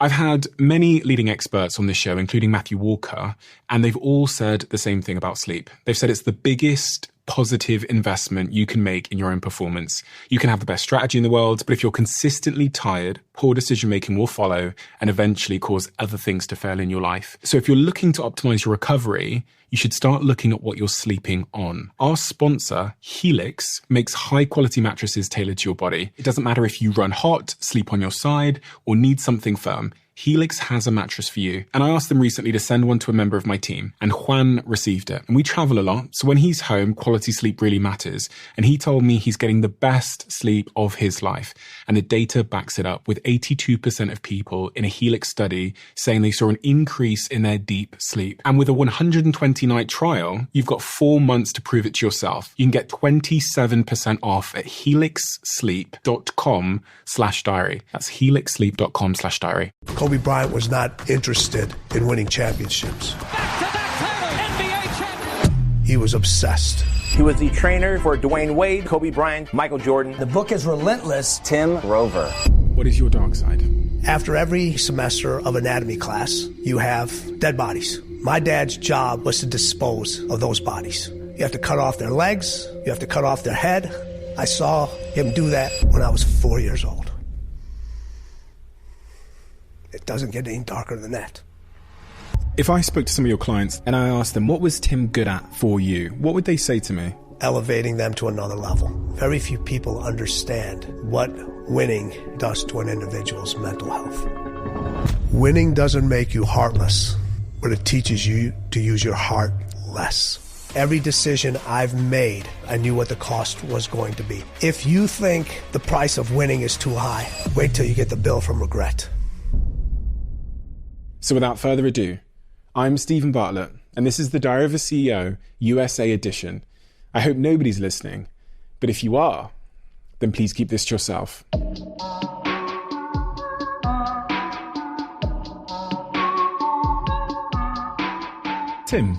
I've had many leading experts on this show, including Matthew Walker, and they've all said the same thing about sleep. They've said it's the biggest positive investment you can make in your own performance. You can have the best strategy in the world, but if you're consistently tired, poor decision-making will follow and eventually cause other things to fail in your life. So if you're looking to optimize your recovery, you should start looking at what you're sleeping on. Our sponsor, Helix, makes high-quality mattresses tailored to your body. It doesn't matter if you run hot, sleep on your side, or need something firm. Helix has a mattress for you. And I asked them recently to send one to a member of my team, and Juan received it. And we travel a lot, so when he's home, quality sleep really matters. And he told me he's getting the best sleep of his life. And the data backs it up, with 82% of people in a Helix study saying they saw an increase in their deep sleep. And with a 120-night trial, you've got 4 months to prove it to yourself. You can get 27% off at helixsleep.com/diary. That's helixsleep.com/diary. Kobe Bryant was not interested in winning championships. Back-to-back title, NBA champion. He was obsessed. He was the trainer for Dwayne Wade, Kobe Bryant, Michael Jordan. The book is relentless. Tim Rover. What is your dark side? After every semester of anatomy class, you have dead bodies. My dad's job was to dispose of those bodies. You have to cut off their legs. You have to cut off their head. I saw him do that when I was 4 years old. It doesn't get any darker than that. If I spoke to some of your clients and I asked them, what was Tim good at for you? What would they say to me? Elevating them to another level. Very few people understand what winning does to an individual's mental health. Winning doesn't make you heartless, but it teaches you to use your heart less. Every decision I've made, I knew what the cost was going to be. If you think the price of winning is too high, wait till you get the bill from regret. So without further ado, I'm Stephen Bartlett, and this is the Diary of a CEO USA edition. I hope nobody's listening, but if you are, then please keep this to yourself. Tim,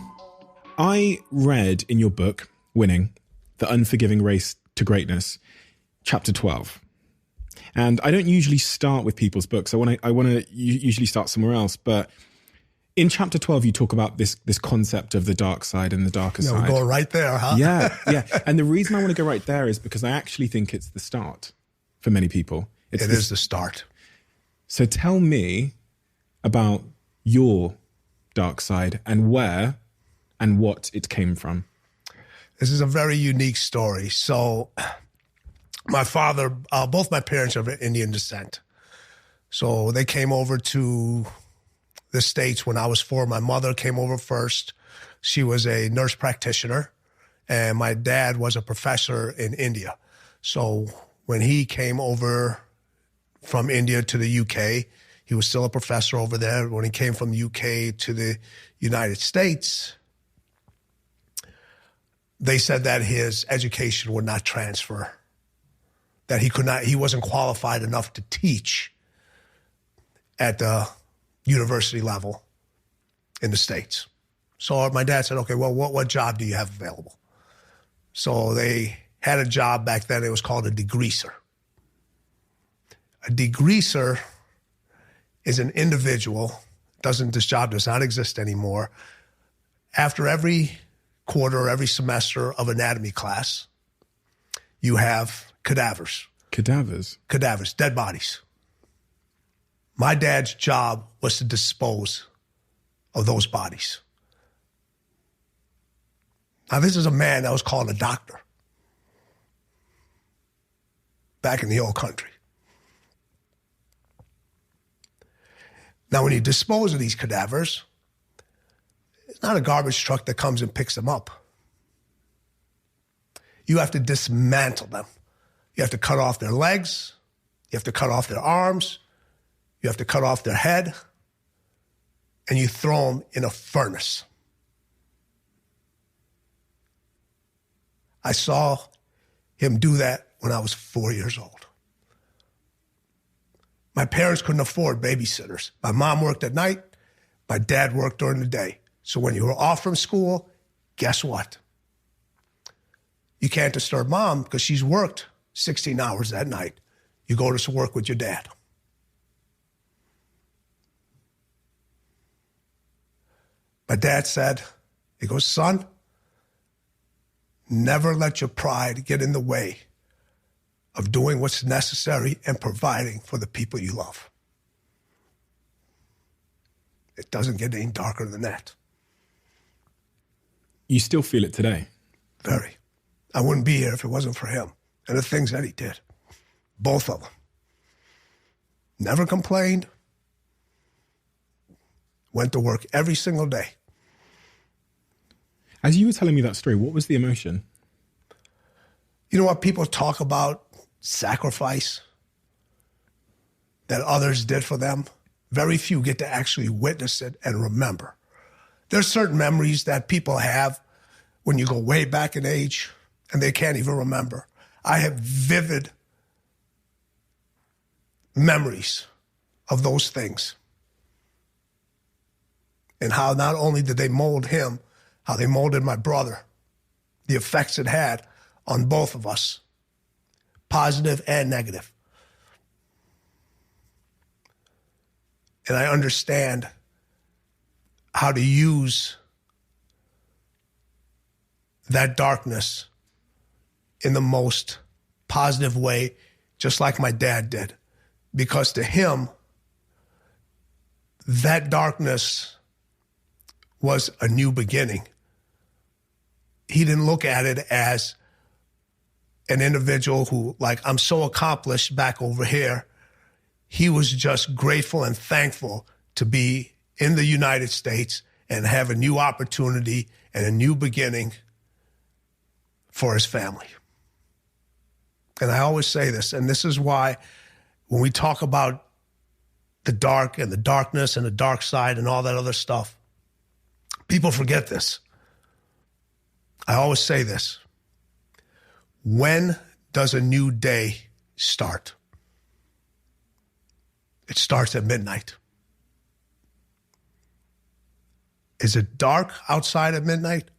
I read in your book, Winning, The Unforgiving Race to Greatness, chapter 12. And I don't usually start with people's books. I want to usually start somewhere else. But in chapter 12, you talk about this concept of the dark side and the darker side. We're going right there, huh? Yeah. And the reason I want to go right there is because I actually think it's the start for many people. It is the start. So tell me about your dark side and where and what it came from. This is a very unique story. So my father, both my parents are of Indian descent. So they came over to the States when I was 4. My mother came over first. She was a nurse practitioner, and my dad was a professor in India. So when he came over from India to the UK, he was still a professor over there. When he came from the UK to the United States, they said that his education would not transfer, that he wasn't qualified enough to teach at the university level in the States. So my dad said, okay, well, what job do you have available? So they had a job back then, it was called a degreaser. A degreaser is an individual, this job does not exist anymore. After every quarter, every semester of anatomy class, you have cadavers. Cadavers? Cadavers, dead bodies. My dad's job was to dispose of those bodies. Now, this is a man that was called a doctor back in the old country. Now, when you dispose of these cadavers, it's not a garbage truck that comes and picks them up. You have to dismantle them. You have to cut off their legs. You have to cut off their arms. You have to cut off their head. And you throw them in a furnace. I saw him do that when I was 4 years old. My parents couldn't afford babysitters. My mom worked at night. My dad worked during the day. So when you were off from school, guess what? You can't disturb mom because she's worked 16 hours that night. You go to work with your dad. My dad said, he goes, son, never let your pride get in the way of doing what's necessary and providing for the people you love. It doesn't get any darker than that. You still feel it today? Very. I wouldn't be here if it wasn't for him and the things that he did. Both of them. Never complained. Went to work every single day. As you were telling me that story, what was the emotion? You know what people talk about? Sacrifice that others did for them. Very few get to actually witness it and remember. There's certain memories that people have when you go way back in age and they can't even remember. I have vivid memories of those things and how not only did they mold him, how they molded my brother, the effects it had on both of us, positive and negative. And I understand how to use that darkness in the most positive way, just like my dad did. Because to him, that darkness was a new beginning. He didn't look at it as an individual who, like, I'm so accomplished back over here. He was just grateful and thankful to be in the United States and have a new opportunity and a new beginning for his family. And I always say this, and this is why when we talk about the dark and the darkness and the dark side and all that other stuff, people forget this. I always say this. When does a new day start? It starts at midnight. Is it dark outside at midnight?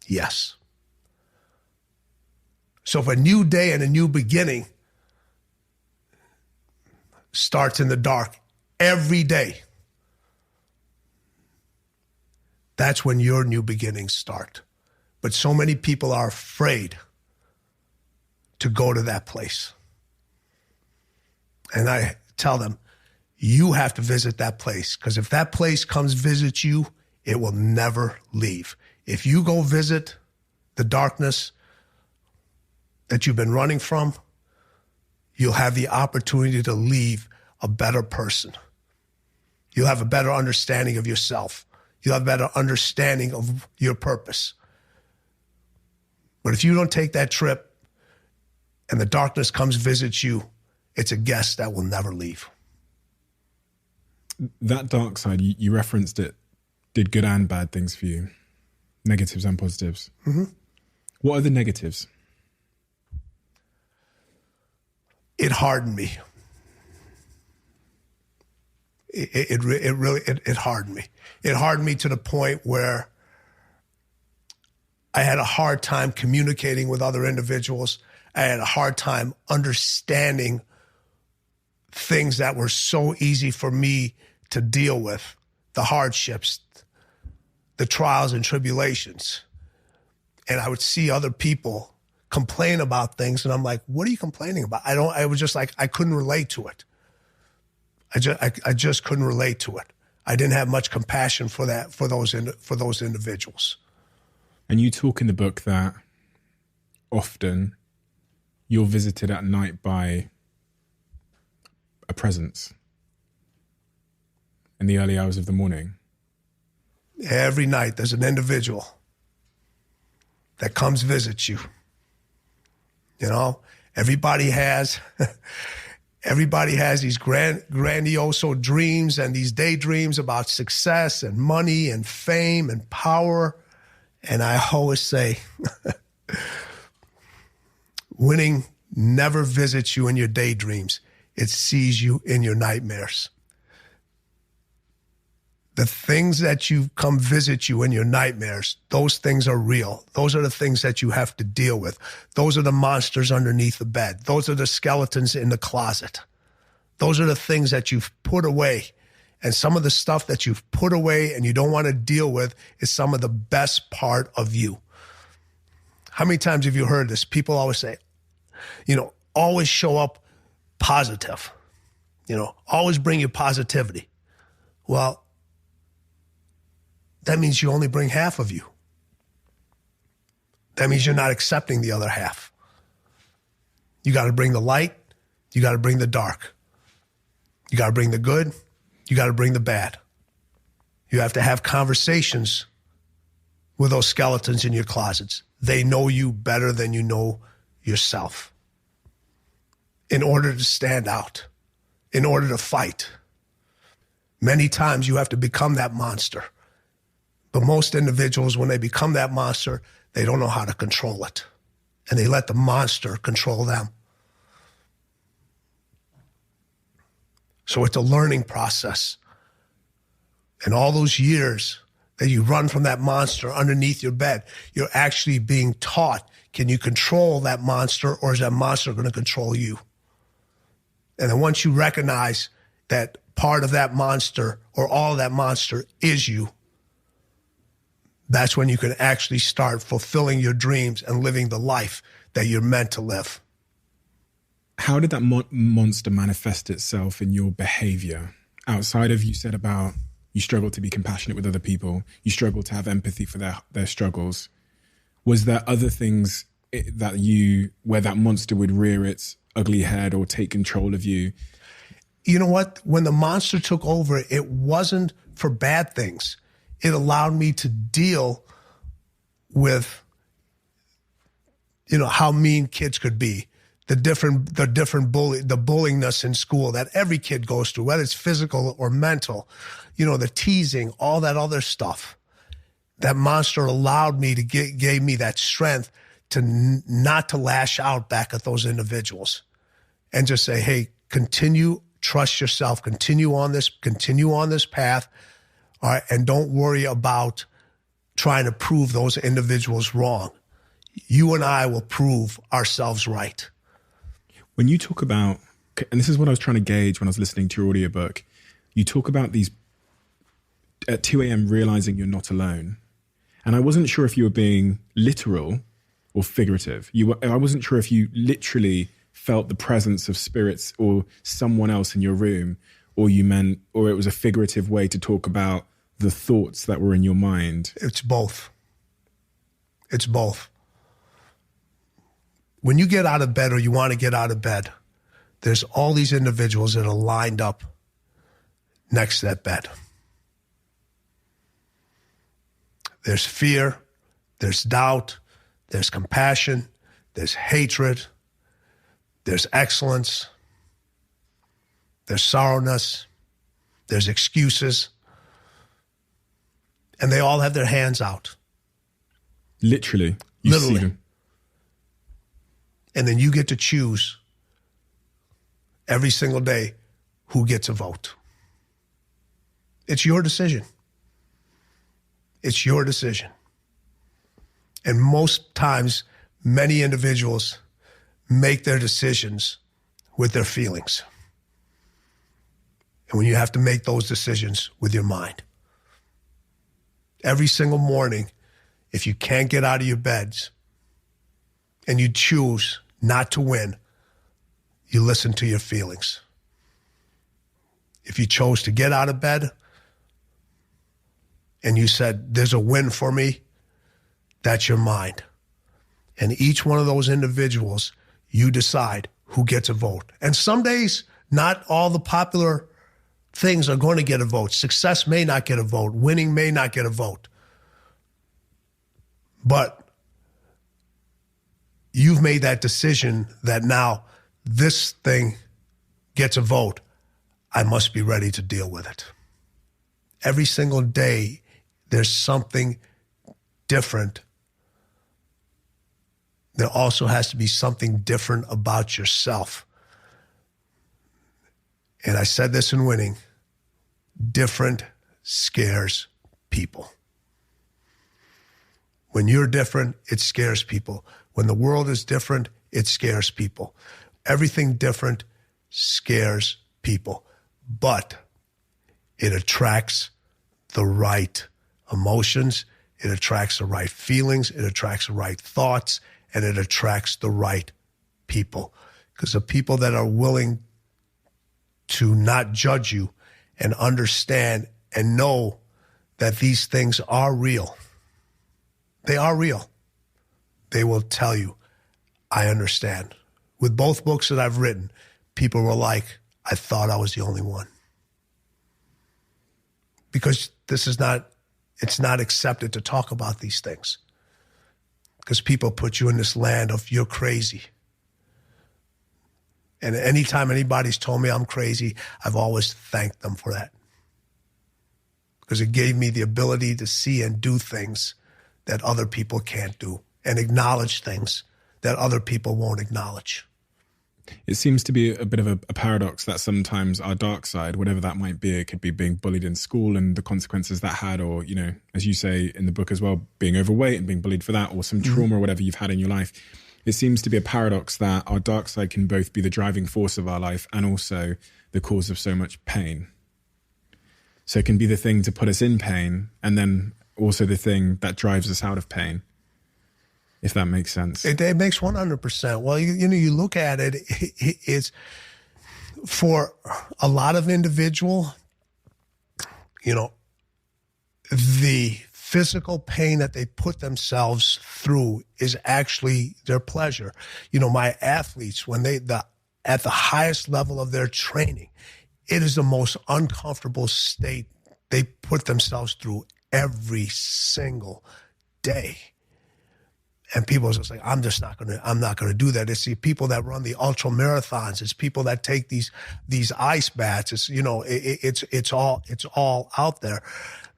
Yes. So if a new day and a new beginning starts in the dark every day, that's when your new beginnings start. But so many people are afraid to go to that place. And I tell them, you have to visit that place, because if that place comes visit you, it will never leave. If you go visit the darkness that you've been running from, you'll have the opportunity to leave a better person. You'll have a better understanding of yourself. You'll have a better understanding of your purpose. But if you don't take that trip and the darkness comes visit you, it's a guest that will never leave. That dark side, you referenced it, did good and bad things for you, negatives and positives. Mm-hmm. What are the negatives? It hardened me. It really hardened me. It hardened me to the point where I had a hard time communicating with other individuals. I had a hard time understanding things that were so easy for me to deal with, the hardships, the trials and tribulations. And I would see other people complain about things, and I'm like, what are you complaining about? I was just like, I couldn't relate to it. I just couldn't relate to it. I didn't have much compassion for that, for those individuals. And you talk in the book that often you're visited at night by a presence in the early hours of the morning. Every night there's an individual that comes visit you. You know, everybody has these grandiose dreams and these daydreams about success and money and fame and power. And I always say, winning never visits you in your daydreams. It sees you in your nightmares. The things that you come visit you in your nightmares, those things are real. Those are the things that you have to deal with. Those are the monsters underneath the bed. Those are the skeletons in the closet. Those are the things that you've put away And some of the stuff that you've put away and you don't want to deal with is some of the best part of you. How many times have you heard this? People always say, always show up positive. Always bring your positivity. Well, that means you only bring half of you. That means you're not accepting the other half. You got to bring the light. You got to bring the dark. You got to bring the good. You got to bring the bad. You have to have conversations with those skeletons in your closets. They know you better than you know yourself. In order to stand out, in order to fight, many times you have to become that monster. But most individuals, when they become that monster, they don't know how to control it. And they let the monster control them. So it's a learning process. And all those years that you run from that monster underneath your bed, you're actually being taught, can you control that monster, or is that monster going to control you? And then once you recognize that part of that monster or all of that monster is you, that's when you can actually start fulfilling your dreams and living the life that you're meant to live. How did that monster manifest itself in your behavior? Outside of, you said about you struggle to be compassionate with other people, you struggle to have empathy for their struggles. Was there other things where that monster would rear its ugly head or take control of you? You know what? When the monster took over, it wasn't for bad things. It allowed me to deal with, how mean kids could be, the bullyingness in school that every kid goes through, whether it's physical or mental, the teasing, all that other stuff. That monster allowed me to gave me that strength to not to lash out back at those individuals and just say, hey, continue, trust yourself, continue on this path. All right, and don't worry about trying to prove those individuals wrong. You and I will prove ourselves right. When you talk about, and this is what I was trying to gauge when I was listening to your audiobook, you talk about these at 2 a.m. realizing you're not alone. And I wasn't sure if you were being literal or figurative. I wasn't sure if you literally felt the presence of spirits or someone else in your room, or it was a figurative way to talk about the thoughts that were in your mind. It's both. It's both. When you get out of bed or you want to get out of bed, there's all these individuals that are lined up next to that bed. There's fear, there's doubt, there's compassion, there's hatred, there's excellence, there's sorrowness, there's excuses, and they all have their hands out. Literally. Literally. See them. And then you get to choose every single day who gets a vote. It's your decision. It's your decision. And most times, many individuals make their decisions with their feelings. And when you have to make those decisions with your mind. Every single morning, if you can't get out of your beds and you choose not to win, you listen to your feelings. If you chose to get out of bed and you said, there's a win for me, that's your mind. And each one of those individuals, you decide who gets a vote. And some days, not all the popular things are going to get a vote. Success may not get a vote. Winning may not get a vote. But you've made that decision that now this thing gets a vote. I must be ready to deal with it. Every single day, there's something different. There also has to be something different about yourself. And I said this in Winning, different scares people. When you're different, it scares people. When the world is different, it scares people. Everything different scares people. But it attracts the right emotions, it attracts the right feelings, it attracts the right thoughts, and it attracts the right people. Because the people that are willing to not judge you and understand and know that these things are real, they are real. They will tell you, I understand. With both books that I've written, people were like, I thought I was the only one. Because it's not accepted to talk about these things. Because people put you in this land of you're crazy. And anytime anybody's told me I'm crazy, I've always thanked them for that. Because it gave me the ability to see and do things that other people can't do, and acknowledge things that other people won't acknowledge. It seems to be a bit of a paradox that sometimes our dark side, whatever that might be, it could be being bullied in school and the consequences that had, or, you know, as you say in the book as well, being overweight and being bullied for that, or some trauma or whatever you've had in your life. It seems to be a paradox that our dark side can both be the driving force of our life and also the cause of so much pain. So it can be the thing to put us in pain and then also the thing that drives us out of pain, if that makes sense. It makes 100%. Well, you look at it, it's for a lot of individual, the physical pain that they put themselves through is actually their pleasure. My athletes, when at the highest level of their training, it is the most uncomfortable state they put themselves through every single day. And people are just like, I'm not gonna do that. It's the people that run the ultra marathons. It's people that take these ice baths. It's all out there.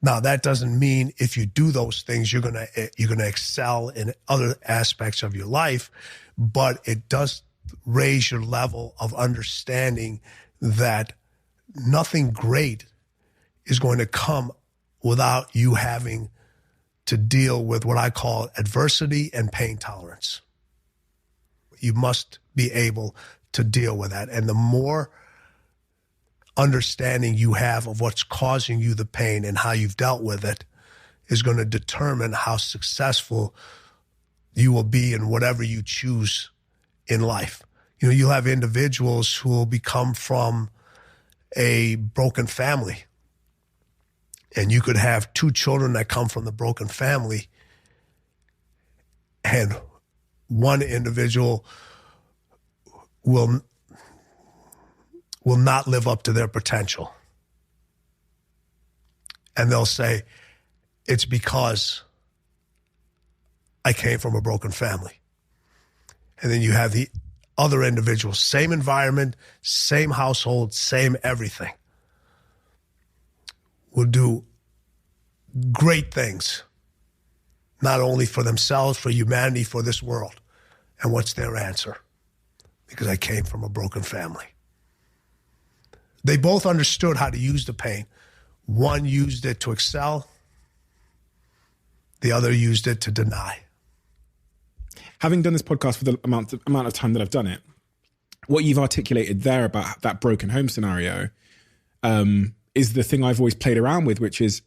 Now that doesn't mean if you do those things you're gonna excel in other aspects of your life, but it does raise your level of understanding that nothing great is going to come without you having to deal with what I call adversity and pain tolerance. You must be able to deal with that. And the more understanding you have of what's causing you the pain and how you've dealt with it is going to determine how successful you will be in whatever you choose in life. You'll have individuals who will become from a broken family. And you could have two children that come from the broken family, and one individual will not live up to their potential. And they'll say, it's because I came from a broken family. And then you have the other individual, same environment, same household, same everything, will do great things, not only for themselves, for humanity, for this world. And what's their answer? Because I came from a broken family. They both understood how to use the pain. One used it to excel. The other used it to deny. Having done this podcast for the amount of time that I've done it, what you've articulated there about that broken home scenario is the thing I've always played around with, which is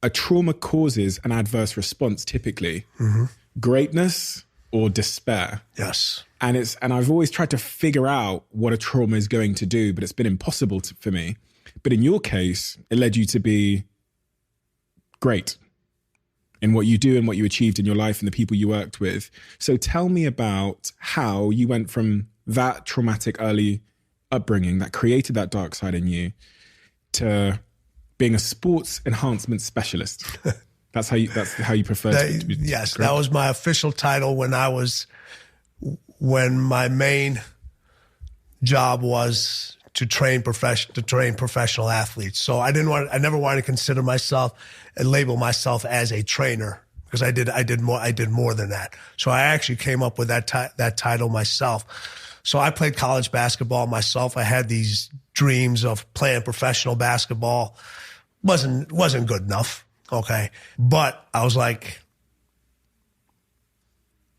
a trauma causes an adverse response, typically. Mm-hmm. Greatness or despair. Yes. And I've always tried to figure out what a trauma is going to do, but it's been impossible for me. But in your case, it led you to be great in what you do and what you achieved in your life and the people you worked with. So tell me about how you went from that traumatic early upbringing that created that dark side in you to being a sports enhancement specialist. That's how you prefer to be. Yes, that was my official title when my main job was to train professional athletes. So I never wanted to consider myself and label myself as a trainer, because I did more than that. So I actually came up with that title myself. So I played college basketball myself. I had these dreams of playing professional basketball. Wasn't good enough, okay? But I was like,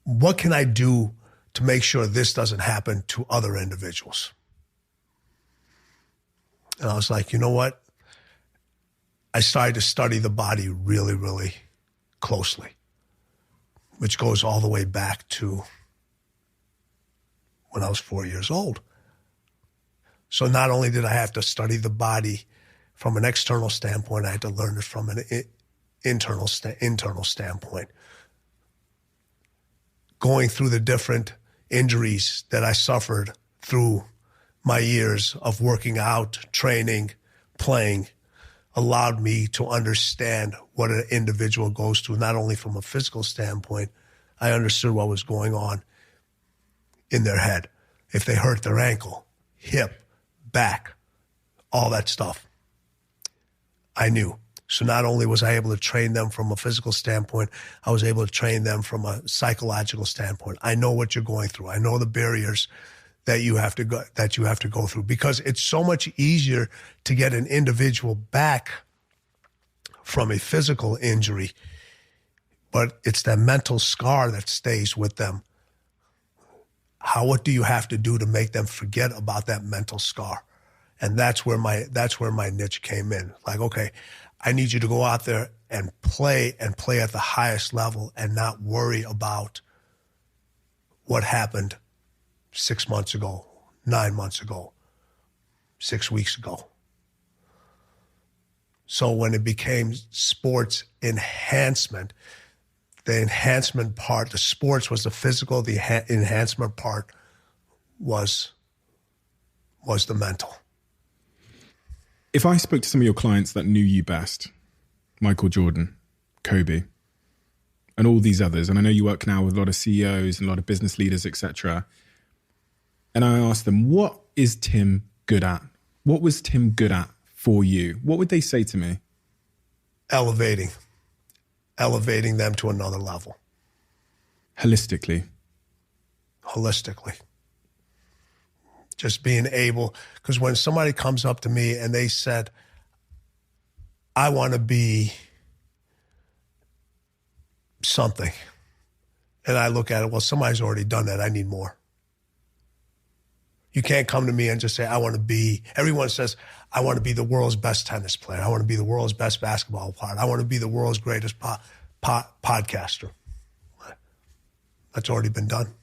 what can I do to make sure this doesn't happen to other individuals? And I was like, you know what? I started to study the body really, really closely, which goes all the way back to when I was 4 years old. So not only did I have to study the body from an external standpoint, I had to learn it from an internal standpoint. Going through the different injuries that I suffered through my years of working out, training, playing, allowed me to understand what an individual goes through, not only from a physical standpoint. I understood what was going on in their head. If they hurt their ankle, hip, back, all that stuff, I knew. So not only was I able to train them from a physical standpoint, I was able to train them from a psychological standpoint. I know what you're going through. I know the barriers that you have to go through, because it's so much easier to get an individual back from a physical injury, but it's that mental scar that stays with them. What do you have to do to make them forget about that mental scar? And that's where my niche came in. Like, okay, I need you to go out there and play at the highest level and not worry about what happened 6 months ago, 9 months ago, 6 weeks ago. So when it became sports enhancement, the enhancement part, the sports was the physical, the enhancement part was the mental. If I spoke to some of your clients that knew you best, Michael Jordan, Kobe, and all these others, and I know you work now with a lot of CEOs and a lot of business leaders, etc., and I asked them, what is Tim good at? What was Tim good at for you? What would they say to me? Elevating them to another level. Holistically. Just being able, because when somebody comes up to me and they said, I want to be something, and I look at it, well, somebody's already done that. I need more. You can't come to me and just say, everyone says, I want to be the world's best tennis player. I want to be the world's best basketball player. I want to be the world's greatest podcaster. That's already been done.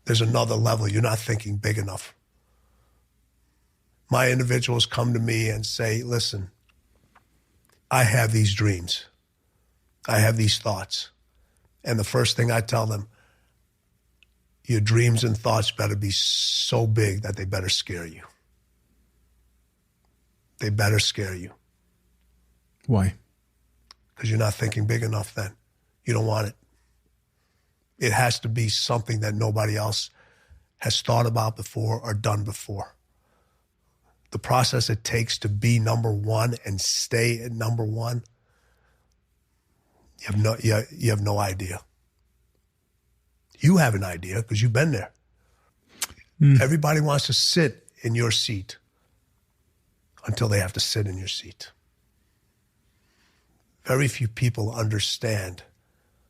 There's another level. You're not thinking big enough. My individuals come to me and say, listen, I have these dreams. I have these thoughts. And the first thing I tell them, your dreams and thoughts better be so big that they better scare you. They better scare you. Why? Because you're not thinking big enough then. You don't want it. It has to be something that nobody else has thought about before or done before. The process it takes to be number one and stay at number one, you have no idea. You have an idea because you've been there. Everybody wants to sit in your seat until they have to sit in your seat. Very few people understand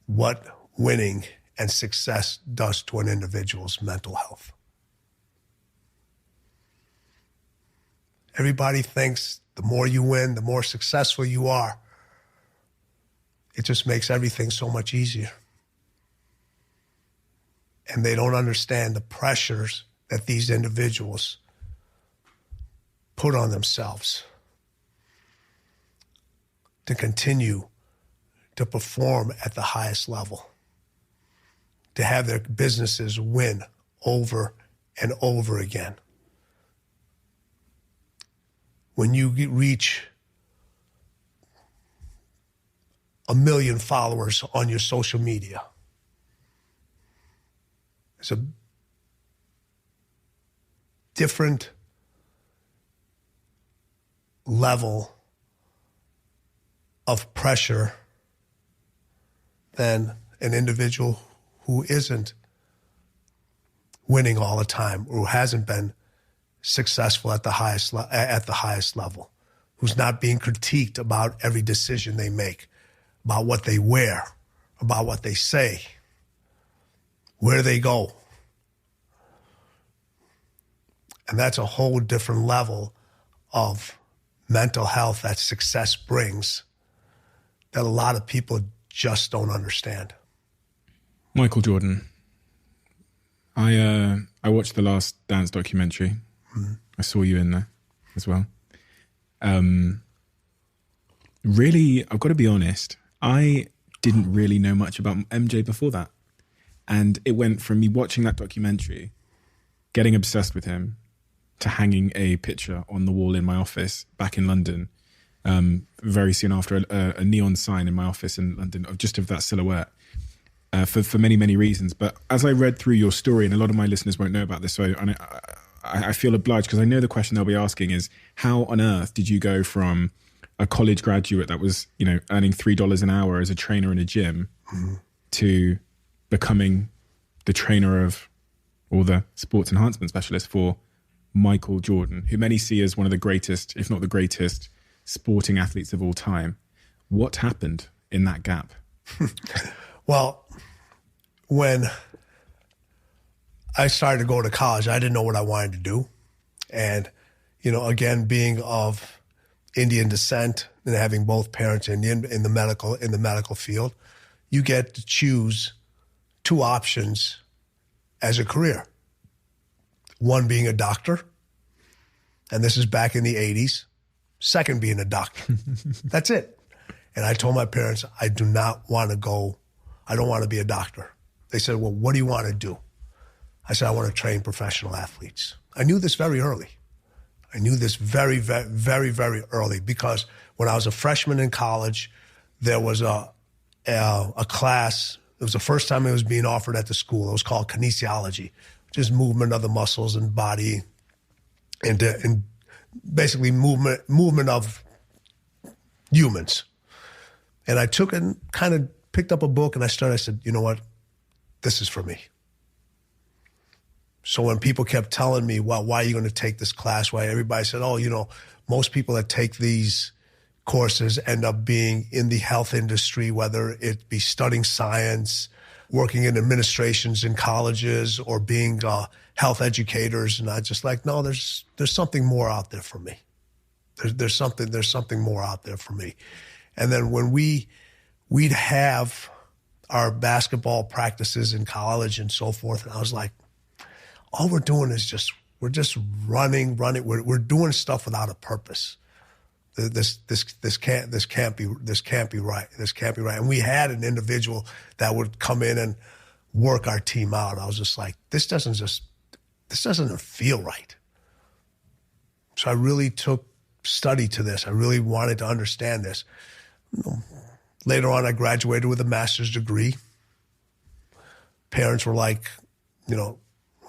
what winning and success does to an individual's mental health. Everybody thinks the more you win, the more successful you are. It just makes everything so much easier. And they don't understand the pressures that these individuals put on themselves to continue to perform at the highest level, to have their businesses win over and over again. When you reach 1 million followers on your social media, it's a different level of pressure than an individual who isn't winning all the time or who hasn't been successful at the highest level, who's not being critiqued about every decision they make, about what they wear, about what they say, where they go. And that's a whole different level of mental health that success brings that a lot of people just don't understand. Michael Jordan. I watched the Last Dance documentary. Mm-hmm. I saw you in there as well. Really, I've got to be honest, I didn't really know much about MJ before that. And it went from me watching that documentary, getting obsessed with him, to hanging a picture on the wall in my office back in London, very soon after a neon sign in my office in London of that silhouette, for many, many reasons. But as I read through your story, and a lot of my listeners won't know about this, so I feel obliged because I know the question they'll be asking is, how on earth did you go from a college graduate that was, earning $3 an hour as a trainer in a gym to becoming the trainer of, or the sports enhancement specialist for Michael Jordan, who many see as one of the greatest, if not the greatest, sporting athletes of all time? What happened in that gap? Well, when I started to go to college, I didn't know what I wanted to do. And, again, being of Indian descent and having both parents Indian in the medical field, you get to choose two options as a career. One being a doctor, and this is back in the 80s. Second being a doctor. That's it. And I told my parents, I don't want to be a doctor. They said, well, what do you want to do? I said, I want to train professional athletes. I knew this very early. I knew this very, very, very, very early because when I was a freshman in college, there was a class. It was the first time it was being offered at the school. It was called kinesiology, just movement of the muscles and body, and basically movement of humans. And I took and kind of picked up a book and I said, you know what? This is for me. So when people kept telling me, well, why are you going to take this class? Why everybody said, oh, most people that take these courses end up being in the health industry, whether it be studying science, working in administrations in colleges, or being health educators. And I just no, there's something more out there for me. There's something more out there for me. And then when we'd have our basketball practices in college and so forth, and I was like, all we're doing is we're just running. We're doing stuff without a purpose. This can't be right. This can't be right. And we had an individual that would come in and work our team out. I was just like, this doesn't feel right. So I really took study to this. I really wanted to understand this. Later on, I graduated with a master's degree. Parents were like,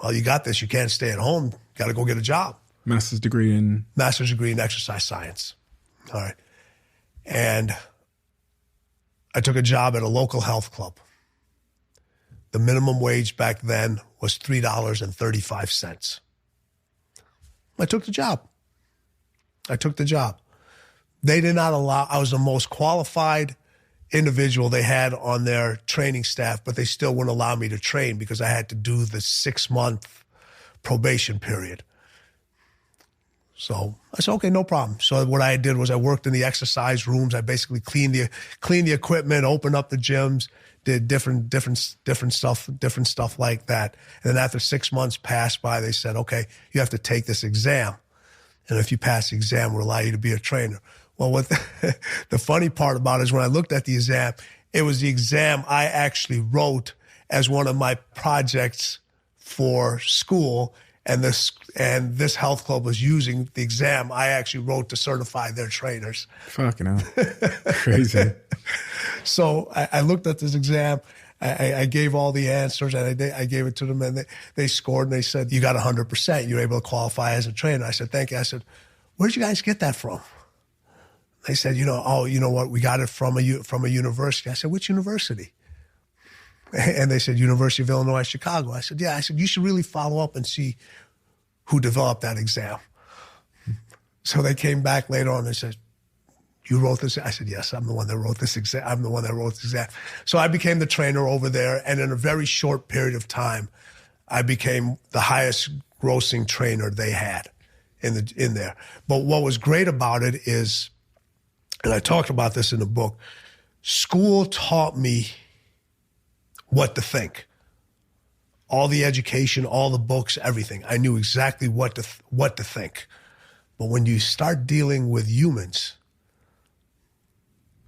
well, you got this. You can't stay at home. You got to go get a job. Master's degree in exercise science. All right. And I took a job at a local health club. The minimum wage back then was $3.35. I took the job. They did not allow, I was the most qualified individual they had on their training staff, but they still wouldn't allow me to train because I had to do the 6-month probation period. So I said, okay, no problem. So what I did was I worked in the exercise rooms. I basically cleaned the equipment, opened up the gyms, did different stuff like that. And then after 6 months passed by, they said, okay, you have to take this exam. And if you pass the exam, we'll allow you to be a trainer. Well, what the funny part about it is when I looked at the exam, it was the exam I actually wrote as one of my projects for school. And this health club was using the exam I actually wrote to certify their trainers. Fucking hell. Crazy. So I looked at this exam. I gave all the answers, and I gave it to them, and they scored, and they said, you got 100%. You're able to qualify as a trainer. I said, thank you. I said, where'd you guys get that from? They said, you know what? We got it from a university. I said, which university? And they said, University of Illinois, Chicago. I said, yeah. I said, you should really follow up and see who developed that exam. So they came back later on and said, you wrote this? I said, yes, I'm the one that wrote this exam. So I became the trainer over there. And in a very short period of time, I became the highest grossing trainer they had in there. But what was great about it is, and I talked about this in the book, school taught me what to think. All the education, all the books, everything. I knew exactly what to think. But when you start dealing with humans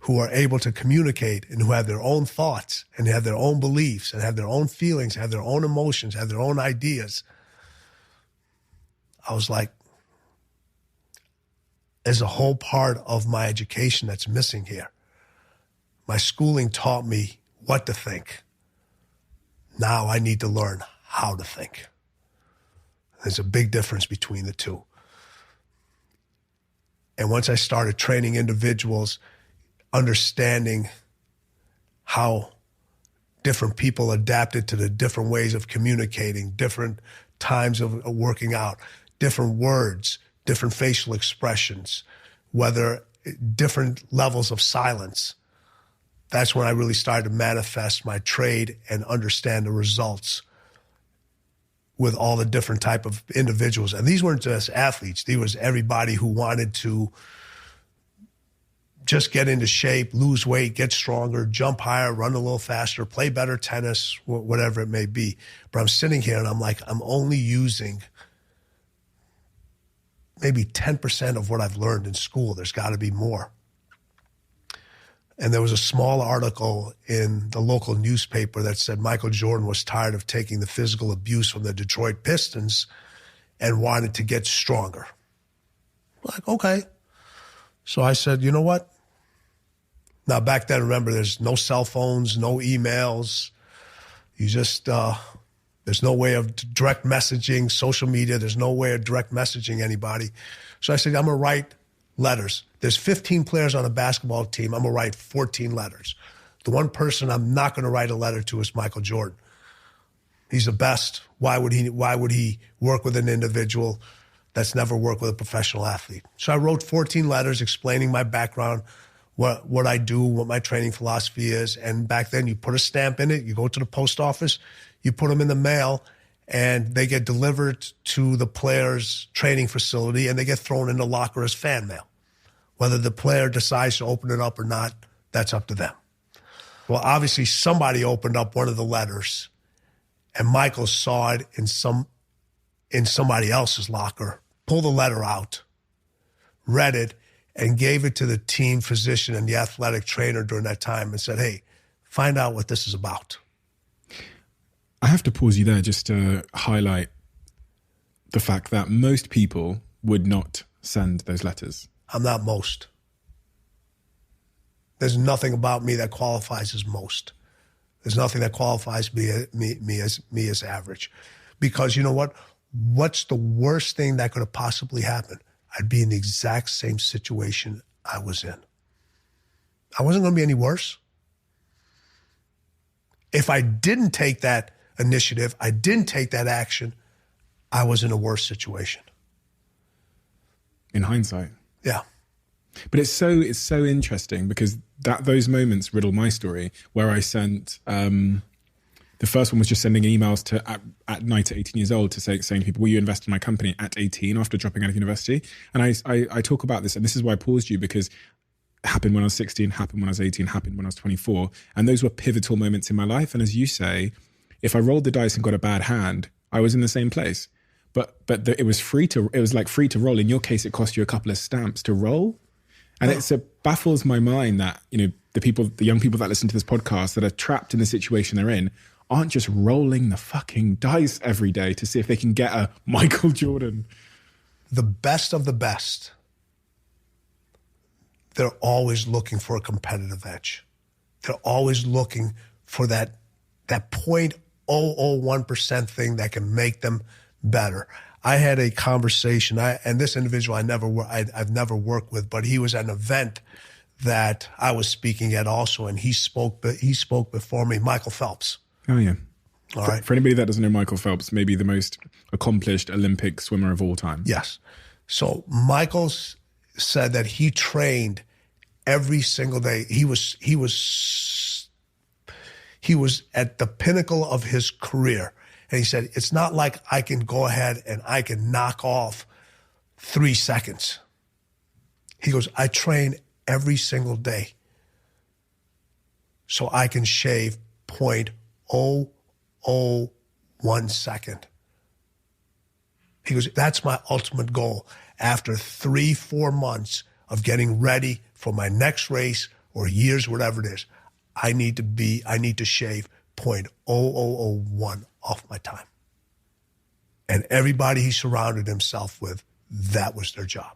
who are able to communicate and who have their own thoughts and have their own beliefs and have their own feelings, have their own emotions, have their own ideas, I was like, there's a whole part of my education that's missing here. My schooling taught me what to think. Now I need to learn how to think. There's a big difference between the two. And once I started training individuals, understanding how different people adapted to the different ways of communicating, different times of working out, different words, different facial expressions, whether different levels of silence, that's when I really started to manifest my trade and understand the results with all the different type of individuals. And these weren't just athletes. These was everybody who wanted to just get into shape, lose weight, get stronger, jump higher, run a little faster, play better tennis, whatever it may be. But I'm sitting here and I'm like, I'm only using maybe 10% of what I've learned in school. There's got to be more. And there was a small article in the local newspaper that said Michael Jordan was tired of taking the physical abuse from the Detroit Pistons and wanted to get stronger. Like, okay. So I said, you know what? Now, back then, remember, there's no cell phones, no emails. You just, there's no way of direct messaging, social media. There's no way of direct messaging anybody. So I said, I'm going to write letters. There's 15 players on a basketball team. I'm going to write 14 letters. The one person I'm not going to write a letter to is Michael Jordan. He's the best. Why would he work with an individual that's never worked with a professional athlete? So I wrote 14 letters explaining my background, what I do, what my training philosophy is. And back then you put a stamp in it, you go to the post office, you put them in the mail, and they get delivered to the player's training facility and they get thrown in the locker as fan mail. Whether the player decides to open it up or not, that's up to them. Well, obviously somebody opened up one of the letters and Michael saw it in somebody else's locker, pulled the letter out, read it, and gave it to the team physician and the athletic trainer during that time and said, hey, find out what this is about. I have to pause you there just to highlight the fact that most people would not send those letters. I'm not most. There's nothing about me that qualifies as most. There's nothing that qualifies me as average. Because you know what? What's the worst thing that could have possibly happened? I'd be in the exact same situation I was in. I wasn't going to be any worse. If I didn't take that initiative, I didn't take that action, I was in a worse situation. In hindsight. Yeah. But it's so interesting because those moments riddle my story where I sent, the first one was just sending emails at night at 18 years old to saying to people, will you invest in my company at 18 after dropping out of university? And I talk about this, and this is why I paused you, because it happened when I was 16, happened when I was 18, happened when I was 24. And those were pivotal moments in my life. And as you say, if I rolled the dice and got a bad hand, I was in the same place. But it was free to roll. In your case, it cost you a couple of stamps to roll. And it baffles my mind that, the young people that listen to this podcast that are trapped in the situation they're in aren't just rolling the fucking dice every day to see if they can get a Michael Jordan. The best of the best, they're always looking for a competitive edge. They're always looking for that 0.001% thing that can make them better. I had a conversation, and this individual I've never worked with, but he was at an event that I was speaking at also, and he spoke before me, Michael Phelps. Oh, yeah. All right. For anybody that doesn't know Michael Phelps, maybe the most accomplished Olympic swimmer of all time. Yes. So Michael said that he trained every single day. He was at the pinnacle of his career. And he said, it's not like I can go ahead and I can knock off 3 seconds. He goes, I train every single day so I can shave 0.001 second. He goes, that's my ultimate goal. After 3-4 months of getting ready for my next race or years, whatever it is, I need to shave 0.0001 off my time. And everybody he surrounded himself with, that was their job.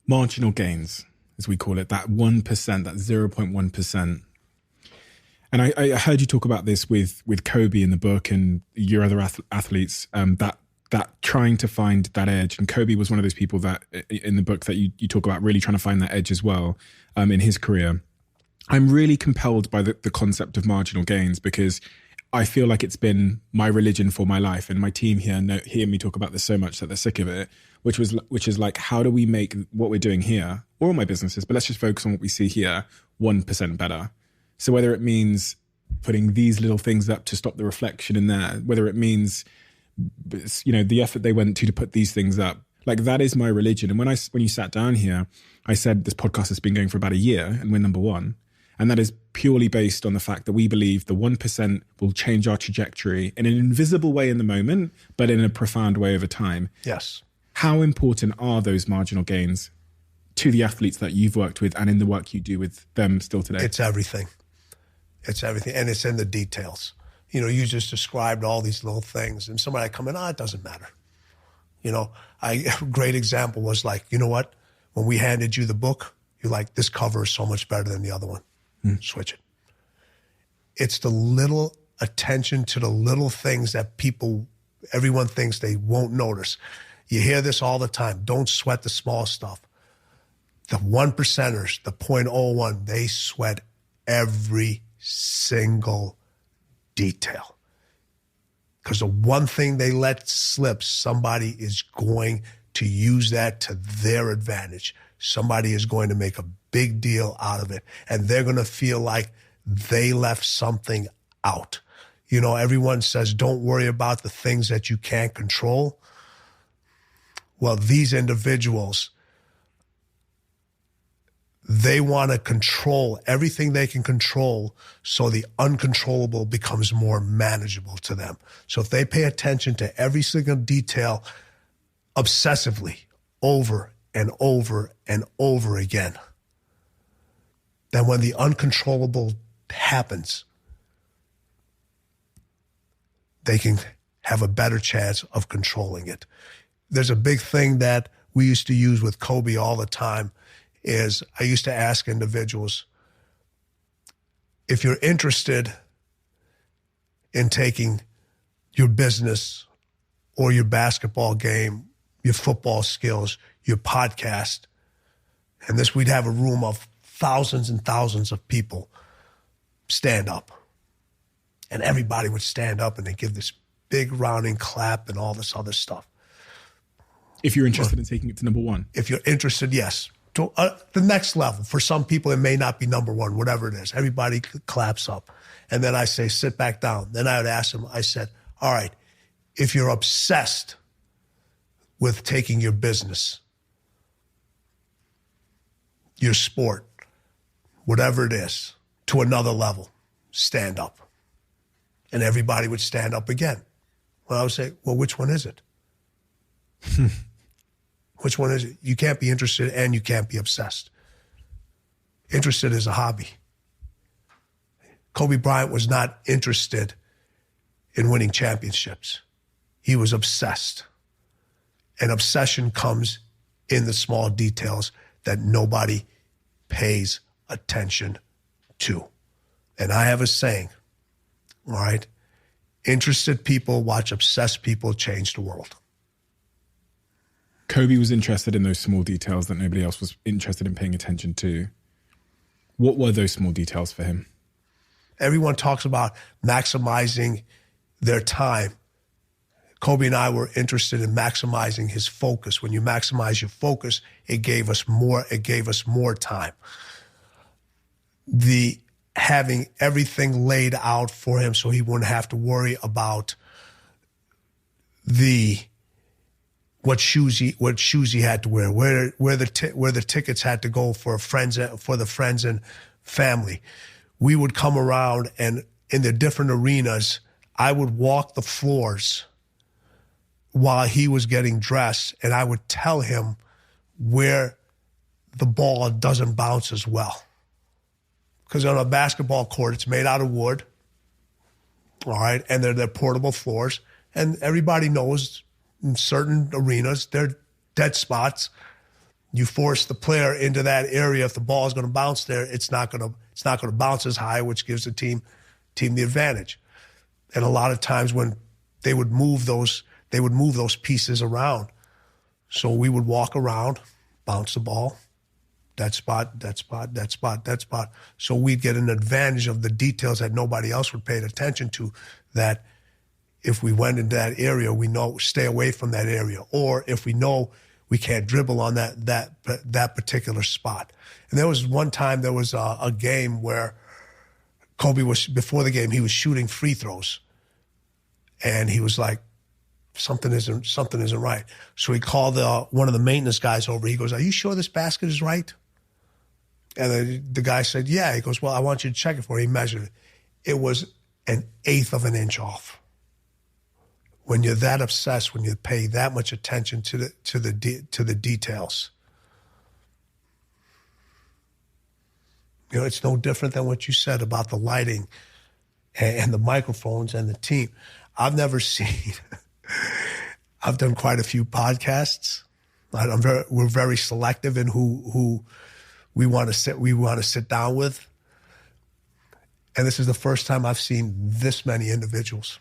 Marginal gains, as we call it, that 1%, that 0.1%. And I heard you talk about this with Kobe in the book and your other athletes, that trying to find that edge. And Kobe was one of those people that in the book that you talk about really trying to find that edge as well in his career. I'm really compelled by the concept of marginal gains because I feel like it's been my religion for my life. And my team here hear me talk about this so much that they're sick of it, which is like, how do we make what we're doing here, or my businesses, but let's just focus on what we see here, 1% better. So whether it means putting these little things up to stop the reflection in there, whether it means, the effort they went to put these things up, like that is my religion. And when you sat down here, I said this podcast has been going for about a year and we're number one. And that is purely based on the fact that we believe the 1% will change our trajectory in an invisible way in the moment, but in a profound way over time. Yes. How important are those marginal gains to the athletes that you've worked with and in the work you do with them still today? It's everything. It's everything. And it's in the details. You just described all these little things, and somebody come in, it doesn't matter. A great example was like, you know what? When we handed you the book, you're like, this cover is so much better than the other one. Switch it. It's the little attention to the little things that everyone thinks they won't notice. You hear this all the time. Don't sweat the small stuff. The 1%ers, the 0.01, they sweat every single detail. Because the one thing they let slip, somebody is going to use that to their advantage. Somebody is going to make a big deal out of it, and they're going to feel like they left something out. Everyone says, don't worry about the things that you can't control. Well, these individuals, they want to control everything they can control so the uncontrollable becomes more manageable to them. So if they pay attention to every single detail obsessively over and over and over again, then when the uncontrollable happens, they can have a better chance of controlling it. There's a big thing that we used to use with Kobe all the time is I used to ask individuals, if you're interested in taking your business or your basketball game, your football skills, your podcast, and we'd have a room of thousands and thousands of people stand up. And everybody would stand up and they give this big rounding clap and all this other stuff. If you're interested in taking it to number one. If you're interested, yes. To the next level. For some people, it may not be number one, whatever it is. Everybody claps up. And then I say, sit back down. Then I would ask them, I said, all right, if you're obsessed with taking your business, your sport, whatever it is, to another level, stand up. And everybody would stand up again. Well, I would say, well, which one is it? Which one is it? You can't be interested and you can't be obsessed. Interested is a hobby. Kobe Bryant was not interested in winning championships. He was obsessed. And obsession comes in the small details that nobody pays attention to. And I have a saying, all right? Interested people watch obsessed people change the world. Kobe was interested in those small details that nobody else was interested in paying attention to. What were those small details for him? Everyone talks about maximizing their time. Kobe and I were interested in maximizing his focus. When you maximize your focus, it gave us more time. The having everything laid out for him so he wouldn't have to worry about what shoes he had to wear, where the tickets had to go for the friends and family. We would come around, and in the different arenas, I would walk the floors while he was getting dressed, and I would tell him where the ball doesn't bounce as well. Because on a basketball court, it's made out of wood, all right, and they're portable floors, and everybody knows in certain arenas, they're dead spots. You force the player into that area. If the ball is going to bounce there, it's not going to bounce as high, which gives the team the advantage. And a lot of times when they would move those pieces around. So we would walk around, bounce the ball, that spot, that spot, that spot, that spot. So we'd get an advantage of the details that nobody else would pay attention to, that if we went into that area, we know stay away from that area. Or if we know we can't dribble on that particular spot. And there was one time there was a game where Kobe was, before the game, he was shooting free throws. And he was like, something isn't right. So he called one of the maintenance guys over. He goes, "Are you sure this basket is right?" And the guy said, "Yeah." He goes, "Well, I want you to check it for me." He measured it. It was 1/8 of an inch off. When you're that obsessed, when you pay that much attention to the details, you know, it's no different than what you said about the lighting and the microphones and the team. I've never seen. I've done quite a few podcasts. We're very selective in who we want to sit down with, and this is the first time I've seen this many individuals.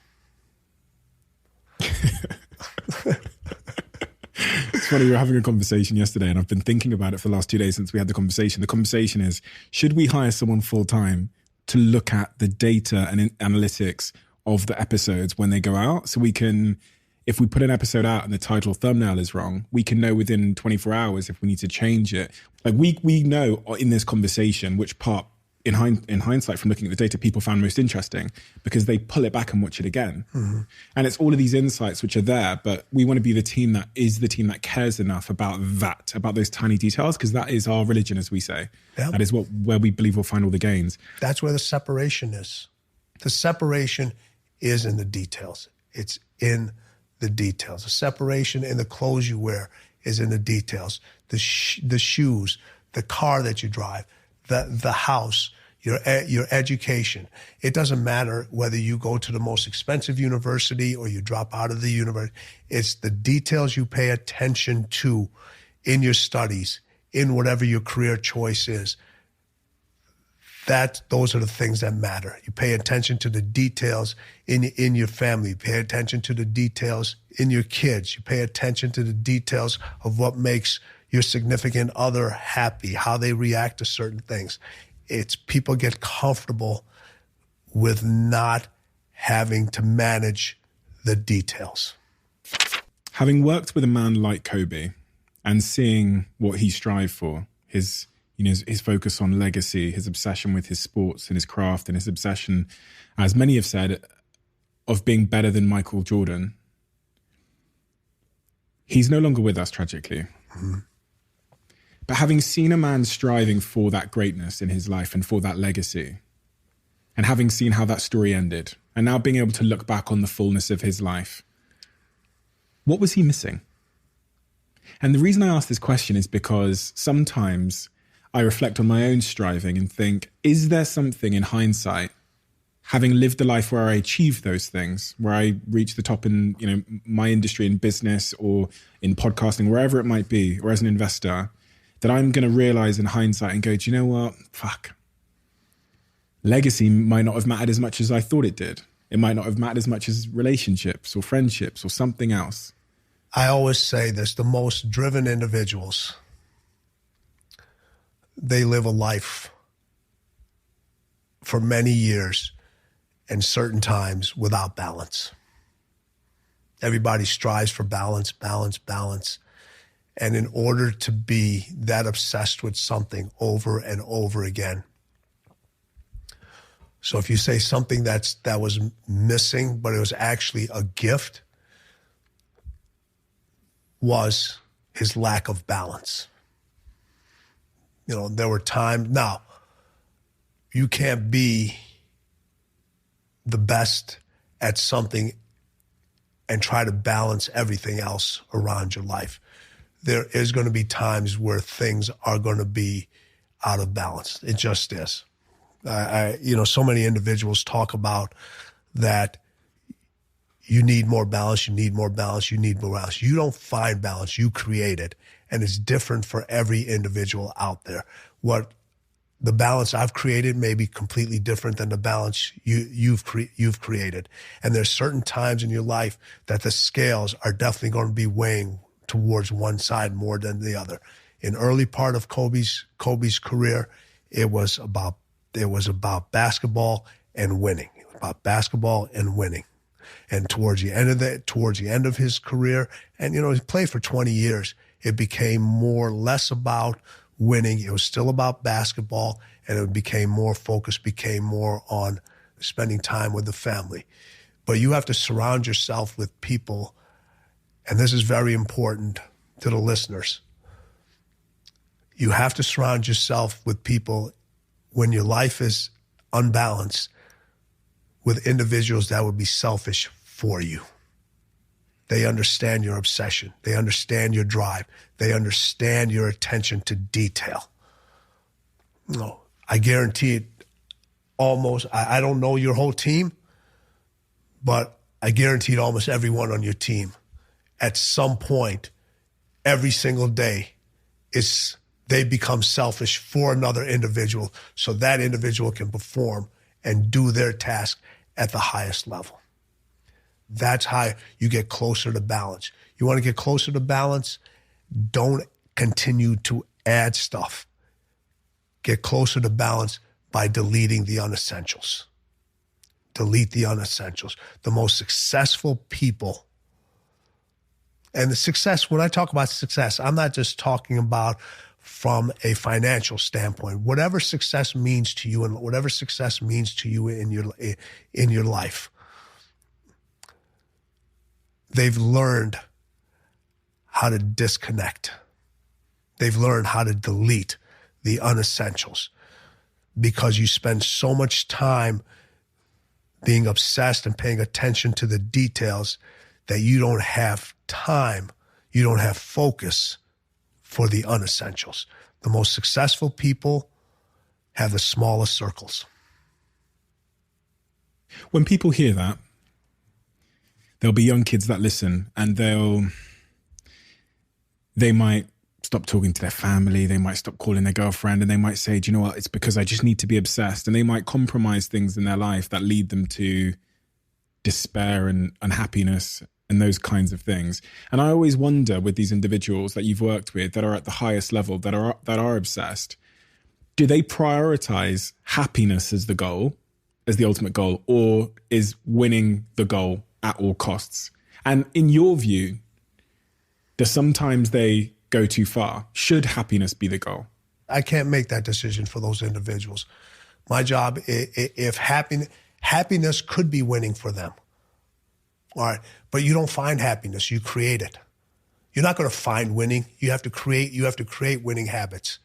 It's funny, we were having a conversation yesterday, and I've been thinking about it for the last 2 days since we had the conversation. The conversation is, should we hire someone full-time to look at the data and analytics of the episodes when they go out, so we can, if we put an episode out and the title thumbnail is wrong, we can know within 24 hours if we need to change it. Like we know in this conversation which part, in hindsight, from looking at the data, people found most interesting, because they pull it back and watch it again. Mm-hmm. And it's all of these insights which are there, but we want to be the team that cares enough about those tiny details, because that is our religion, as we say. Yep. That is where we believe we'll find all the gains. That's where the separation is. The separation is in the details. It's in the details. The separation in the clothes you wear is in the details. The shoes, the car that you drive, the house, your education. It doesn't matter whether you go to the most expensive university or you drop out of the university. It's the details you pay attention to in your studies, in whatever your career choice is. Those are the things that matter. You pay attention to the details in your family. You pay attention to the details in your kids. You pay attention to the details of what makes your significant other happy, how they react to certain things. It's people get comfortable with not having to manage the details. Having worked with a man like Kobe and seeing what he strived for, his focus on legacy, his obsession with his sports and his craft, and his obsession, as many have said, of being better than Michael Jordan. He's no longer with us, tragically. Mm-hmm. But having seen a man striving for that greatness in his life and for that legacy, and having seen how that story ended, and now being able to look back on the fullness of his life, what was he missing? And the reason I ask this question is because sometimes I reflect on my own striving and think, is there something in hindsight, having lived a life where I achieved those things, where I reached the top in, my industry, in business or in podcasting, wherever it might be, or as an investor, that I'm going to realize in hindsight and go, do you know what? Fuck. Legacy might not have mattered as much as I thought it did. It might not have mattered as much as relationships or friendships or something else. I always say this, the most driven individuals, they live a life for many years and certain times without balance. Everybody strives for balance, balance, balance. And in order to be that obsessed with something over and over again. So if you say something that was missing, but it was actually a gift, was his lack of balance. You know, there were times, now, you can't be the best at something and try to balance everything else around your life. There is going to be times where things are going to be out of balance. It just is. So many individuals talk about that you need more balance, you need more balance, you need more balance. You don't find balance, you create it. And it's different for every individual out there. What the balance I've created may be completely different than the balance you've created. And there's certain times in your life that the scales are definitely going to be weighing towards one side more than the other. In early part of Kobe's career, it was about basketball and winning. About basketball and winning. And towards the end of his career, and he played for 20 years, it became less about winning. It was still about basketball, and it became more focused, became more on spending time with the family. But you have to surround yourself with people, and this is very important to the listeners. You have to surround yourself with people when your life is unbalanced, with individuals that would be selfish for you. They understand your obsession. They understand your drive. They understand your attention to detail. No, I guarantee it almost, I don't know your whole team, but I guarantee it almost everyone on your team at some point, every single day, they become selfish for another individual so that individual can perform and do their task at the highest level. That's how you get closer to balance. You want to get closer to balance? Don't continue to add stuff. Get closer to balance by deleting the unessentials. Delete the unessentials. The most successful people, and the success, when I talk about success, I'm not just talking about from a financial standpoint. Whatever success means to you and whatever success means to you in your life, they've learned how to disconnect. They've learned how to delete the unessentials because you spend so much time being obsessed and paying attention to the details that you don't have time, you don't have focus for the unessentials. The most successful people have the smallest circles. When people hear that, there'll be young kids that listen and they might stop talking to their family, they might stop calling their girlfriend, and they might say, do you know what, it's because I just need to be obsessed. And they might compromise things in their life that lead them to despair and unhappiness and those kinds of things. And I always wonder with these individuals that you've worked with that are at the highest level, that are obsessed, do they prioritize happiness as the goal, as the ultimate goal, or is winning the goal at all costs? And in your view, do sometimes they go too far? Should happiness be the goal? I can't make that decision for those individuals. My job, if happiness could be winning for them, all right, but you don't find happiness, you create it. You're not going to find winning. You have to create winning habits.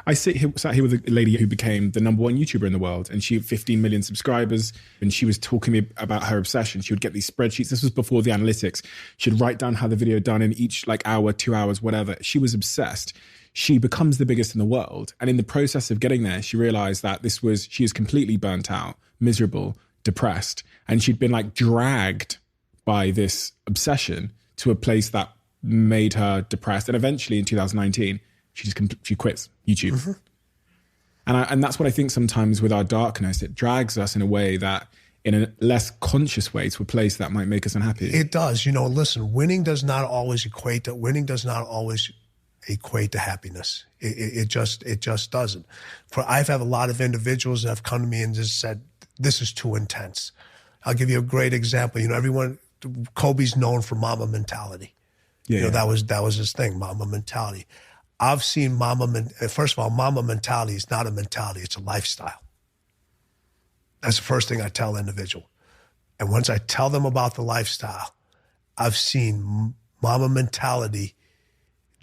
I sat here with a lady who became the number one YouTuber in the world, and she had 15 million subscribers, and she was talking to me about her obsession. She would get these spreadsheets. This was before the analytics. She'd write down how the video done in each hour, 2 hours, whatever. She was obsessed. She becomes the biggest in the world. And in the process of getting there, she realized that she is completely burnt out, miserable, depressed. And she'd been dragged by this obsession to a place that made her depressed. And eventually in 2019, she quits YouTube. Mm-hmm. And that's what I think sometimes with our darkness, it drags us in a way that, in a less conscious way, to a place that might make us unhappy. It does. Listen, winning does not always equate to happiness. It just doesn't. I've had a lot of individuals that have come to me and just said, this is too intense. I'll give you a great example. Kobe's known for Mamba mentality. Yeah. That was his thing, Mamba mentality. I've seen first of all, Mamba mentality is not a mentality, it's a lifestyle. That's the first thing I tell an individual. And once I tell them about the lifestyle, I've seen mama mentality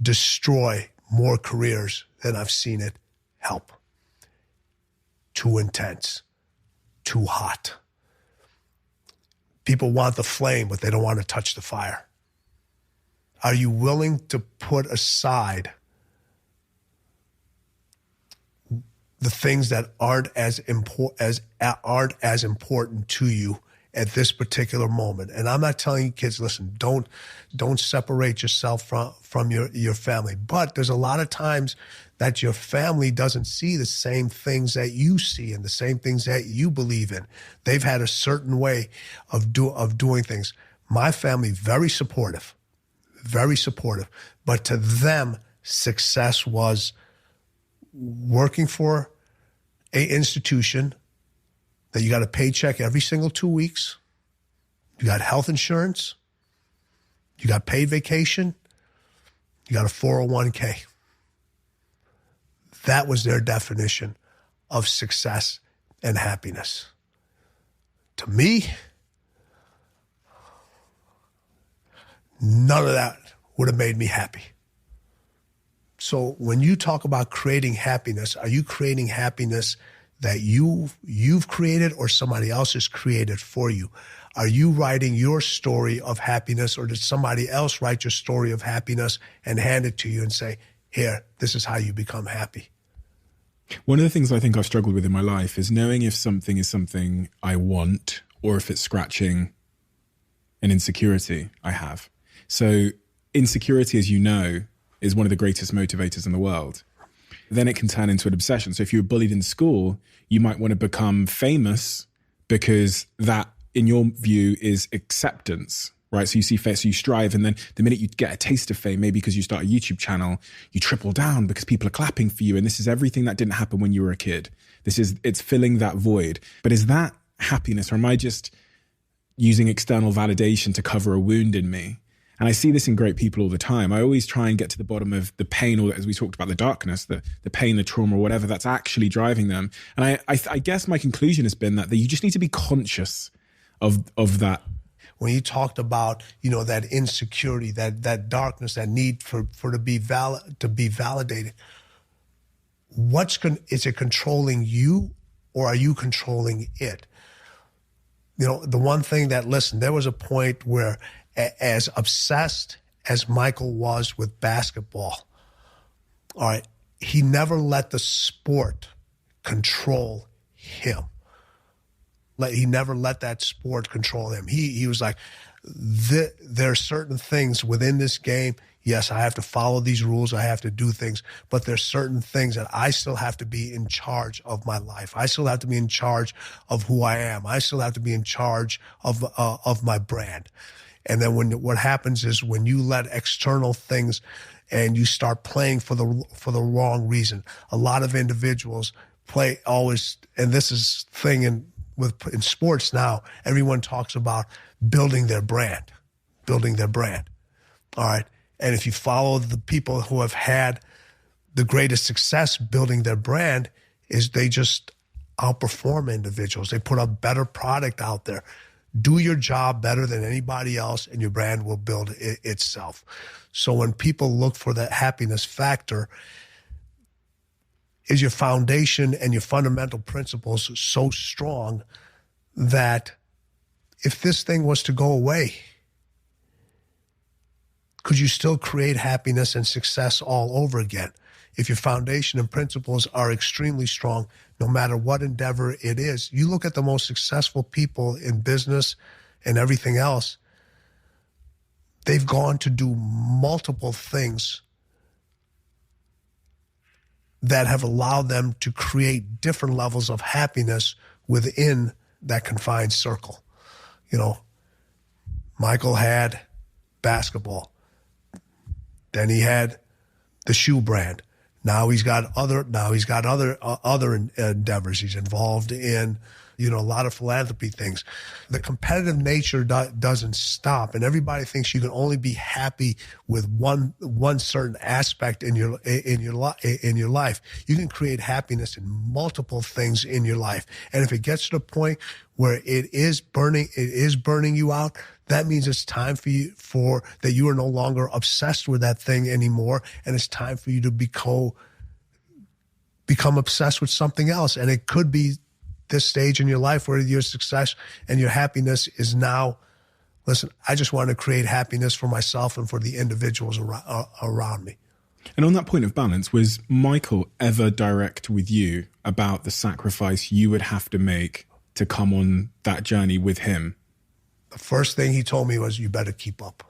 destroy more careers than I've seen it help. Too intense, too hot. People want the flame, but they don't want to touch the fire. Are you willing to put aside the things that aren't as important to you at this particular moment? And I'm not telling you kids, listen, don't separate yourself from your family. But there's a lot of times that your family doesn't see the same things that you see and the same things that you believe in. They've had a certain way of doing things. My family, very supportive. But to them, success was working for an institution that you got a paycheck every single 2 weeks. You got health insurance. You got paid vacation. You got a 401k. That was their definition of success and happiness. To me, none of that would have made me happy. So when you talk about creating happiness, are you creating happiness that you've created or somebody else has created for you? Are you writing your story of happiness, or did somebody else write your story of happiness and hand it to you and say, here, this is how you become happy? One of the things I think I've struggled with in my life is knowing if something is something I want or if it's scratching an insecurity I have. So insecurity, as you know, is one of the greatest motivators in the world. Then it can turn into an obsession. So if you were bullied in school, you might want to become famous because that, in your view, is acceptance, right? So you see face, so you strive, and then the minute you get a taste of fame, maybe because you start a YouTube channel, you triple down because people are clapping for you. And this is everything that didn't happen when you were a kid. It's filling that void. But is that happiness, or am I just using external validation to cover a wound in me? And I see this in great people all the time. I always try and get to the bottom of the pain, or as we talked about, the darkness, the pain, the trauma, or whatever that's actually driving them. And I guess my conclusion has been that you just need to be conscious of that. When you talked about, that insecurity, that darkness, that need for to be validated, is it controlling you, or are you controlling it? The one thing that, listen, there was a point where, as obsessed as Michael was with basketball, all right, he never let the sport control him. He never let that sport control him. He was like, there are certain things within this game. Yes, I have to follow these rules. I have to do things, but there's certain things that I still have to be in charge of my life. I still have to be in charge of who I am. I still have to be in charge of my brand. And then what happens is when you let external things and you start playing for the wrong reason, a lot of individuals play always, and this is thing in sports now, everyone talks about building their brand. All right. And if you follow the people who have had the greatest success building their brand, is they just outperform individuals. They put a better product out there. Do your job better than anybody else, and your brand will build itself. So when people look for that happiness factor, is your foundation and your fundamental principles so strong that if this thing was to go away, could you still create happiness and success all over again? If your foundation and principles are extremely strong, no matter what endeavor it is, you look at the most successful people in business and everything else, they've gone to do multiple things that have allowed them to create different levels of happiness within that confined circle. Michael had basketball. Then he had the shoe brand. Now he's got other endeavors. He's involved in, a lot of philanthropy things. The competitive nature doesn't stop, and everybody thinks you can only be happy with one certain aspect in your life. You can create happiness in multiple things in your life, and if it gets to the point where it is burning you out, that means it's time that you are no longer obsessed with that thing anymore, and it's time for you to become obsessed with something else. And it could be this stage in your life where your success and your happiness is now, listen, I just want to create happiness for myself and for the individuals around me. And on that point of balance, was Michael ever direct with you about the sacrifice you would have to make to come on that journey with him? The first thing he told me was, you better keep up.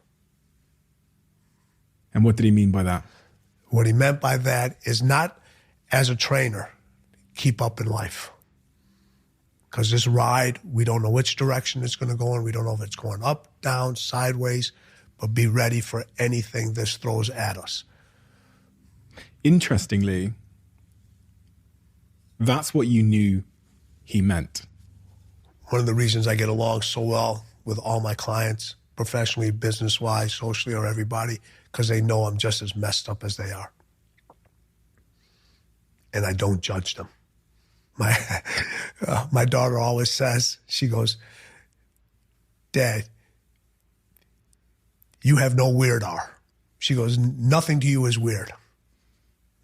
And what did he mean by that? What he meant by that is not as a trainer, keep up in life. Because this ride, we don't know which direction it's going to go in. We don't know if it's going up, down, sideways, but be ready for anything this throws at us. Interestingly, that's what you knew he meant. One of the reasons I get along so well with all my clients, professionally, business-wise, socially, or everybody, because they know I'm just as messed up as they are. And I don't judge them. My daughter always says, she goes, Dad, you have no weird R. She goes, nothing to you is weird.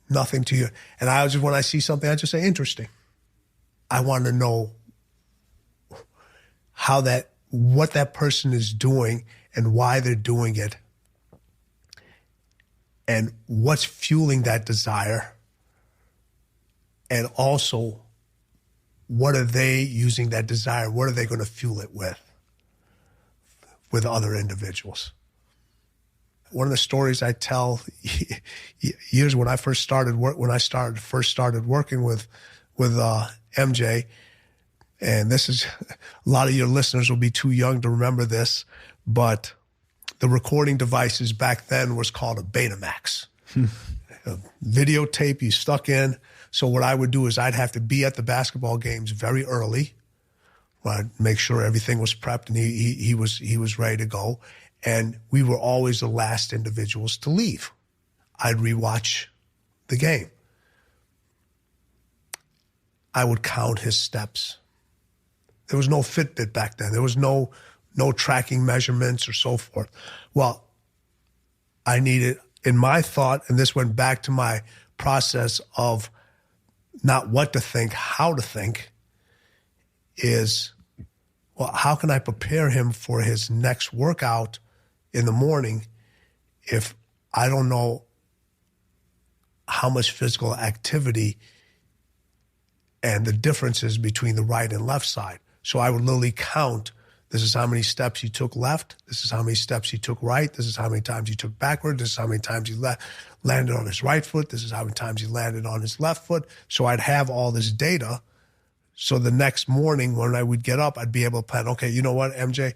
Nothing to you. And when I see something, I just say, interesting. I want to know what that person is doing and why they're doing it, and what's fueling that desire, and also what are they using that desire, what are they going to fuel it with other individuals. One of the stories I tell years when I first started working with MJ, and this is, a lot of your listeners will be too young to remember this, but the recording devices back then was called a Betamax. A videotape you stuck in. So what I would do is I'd have to be at the basketball games very early. I'd make sure everything was prepped and he was ready to go. And we were always the last individuals to leave. I'd rewatch the game. I would count his steps. There was no Fitbit back then. There was no tracking measurements or so forth. Well, I needed, in my thought, and this went back to my process of not what to think, how to think, is, well, how can I prepare him for his next workout in the morning if I don't know how much physical activity and the differences between the right and left side? So I would literally count, this is how many steps he took left, this is how many steps he took right, this is how many times he took backward, this is how many times he landed on his right foot, this is how many times he landed on his left foot. So I'd have all this data. So the next morning when I would get up, I'd be able to plan, okay, you know what, MJ,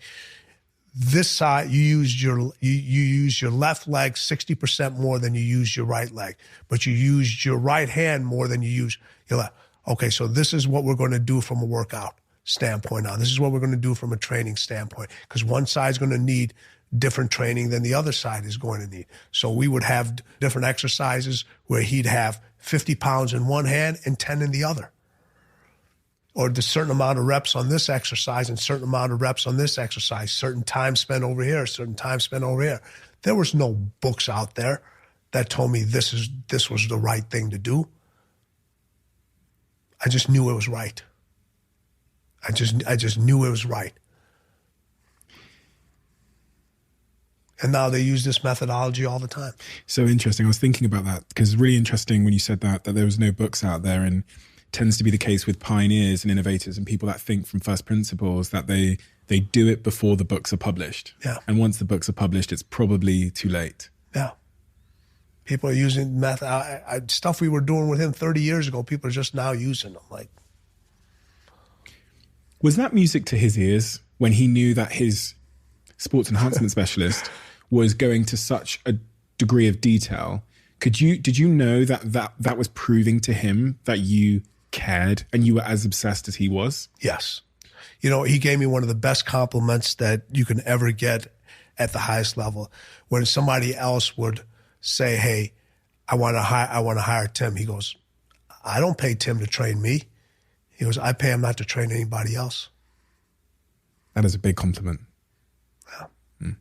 this side, you use your left leg 60% more than you use your right leg, but you used your right hand more than you use your left. Okay, so this is what we're going to do from a workout standpoint now. This is what we're going to do from a training standpoint, because one side's going to need different training than the other side is going to need. So we would have different exercises where he'd have 50 pounds in one hand and 10 in the other. Or the certain amount of reps on this exercise and certain amount of reps on this exercise, certain time spent over here, certain time spent over here. There was no books out there that told me this was the right thing to do. I just knew it was right. I just knew it was right. And now they use this methodology all the time. So interesting. I was thinking about that because it's really interesting when you said that there was no books out there, and tends to be the case with pioneers and innovators and people that think from first principles that they do it before the books are published. Yeah. And once the books are published, it's probably too late. Yeah. People are using stuff we were doing with him 30 years ago. People are just now using them. Like, was that music to his ears when he knew that his sports enhancement specialist was going to such a degree of detail? Did you know that was proving to him that you cared and you were as obsessed as he was? Yes. You know, he gave me one of the best compliments that you can ever get at the highest level. When somebody else would say, hey, I want to hire Tim. He goes, I don't pay Tim to train me. He goes, I pay him not to train anybody else. That is a big compliment. Yeah.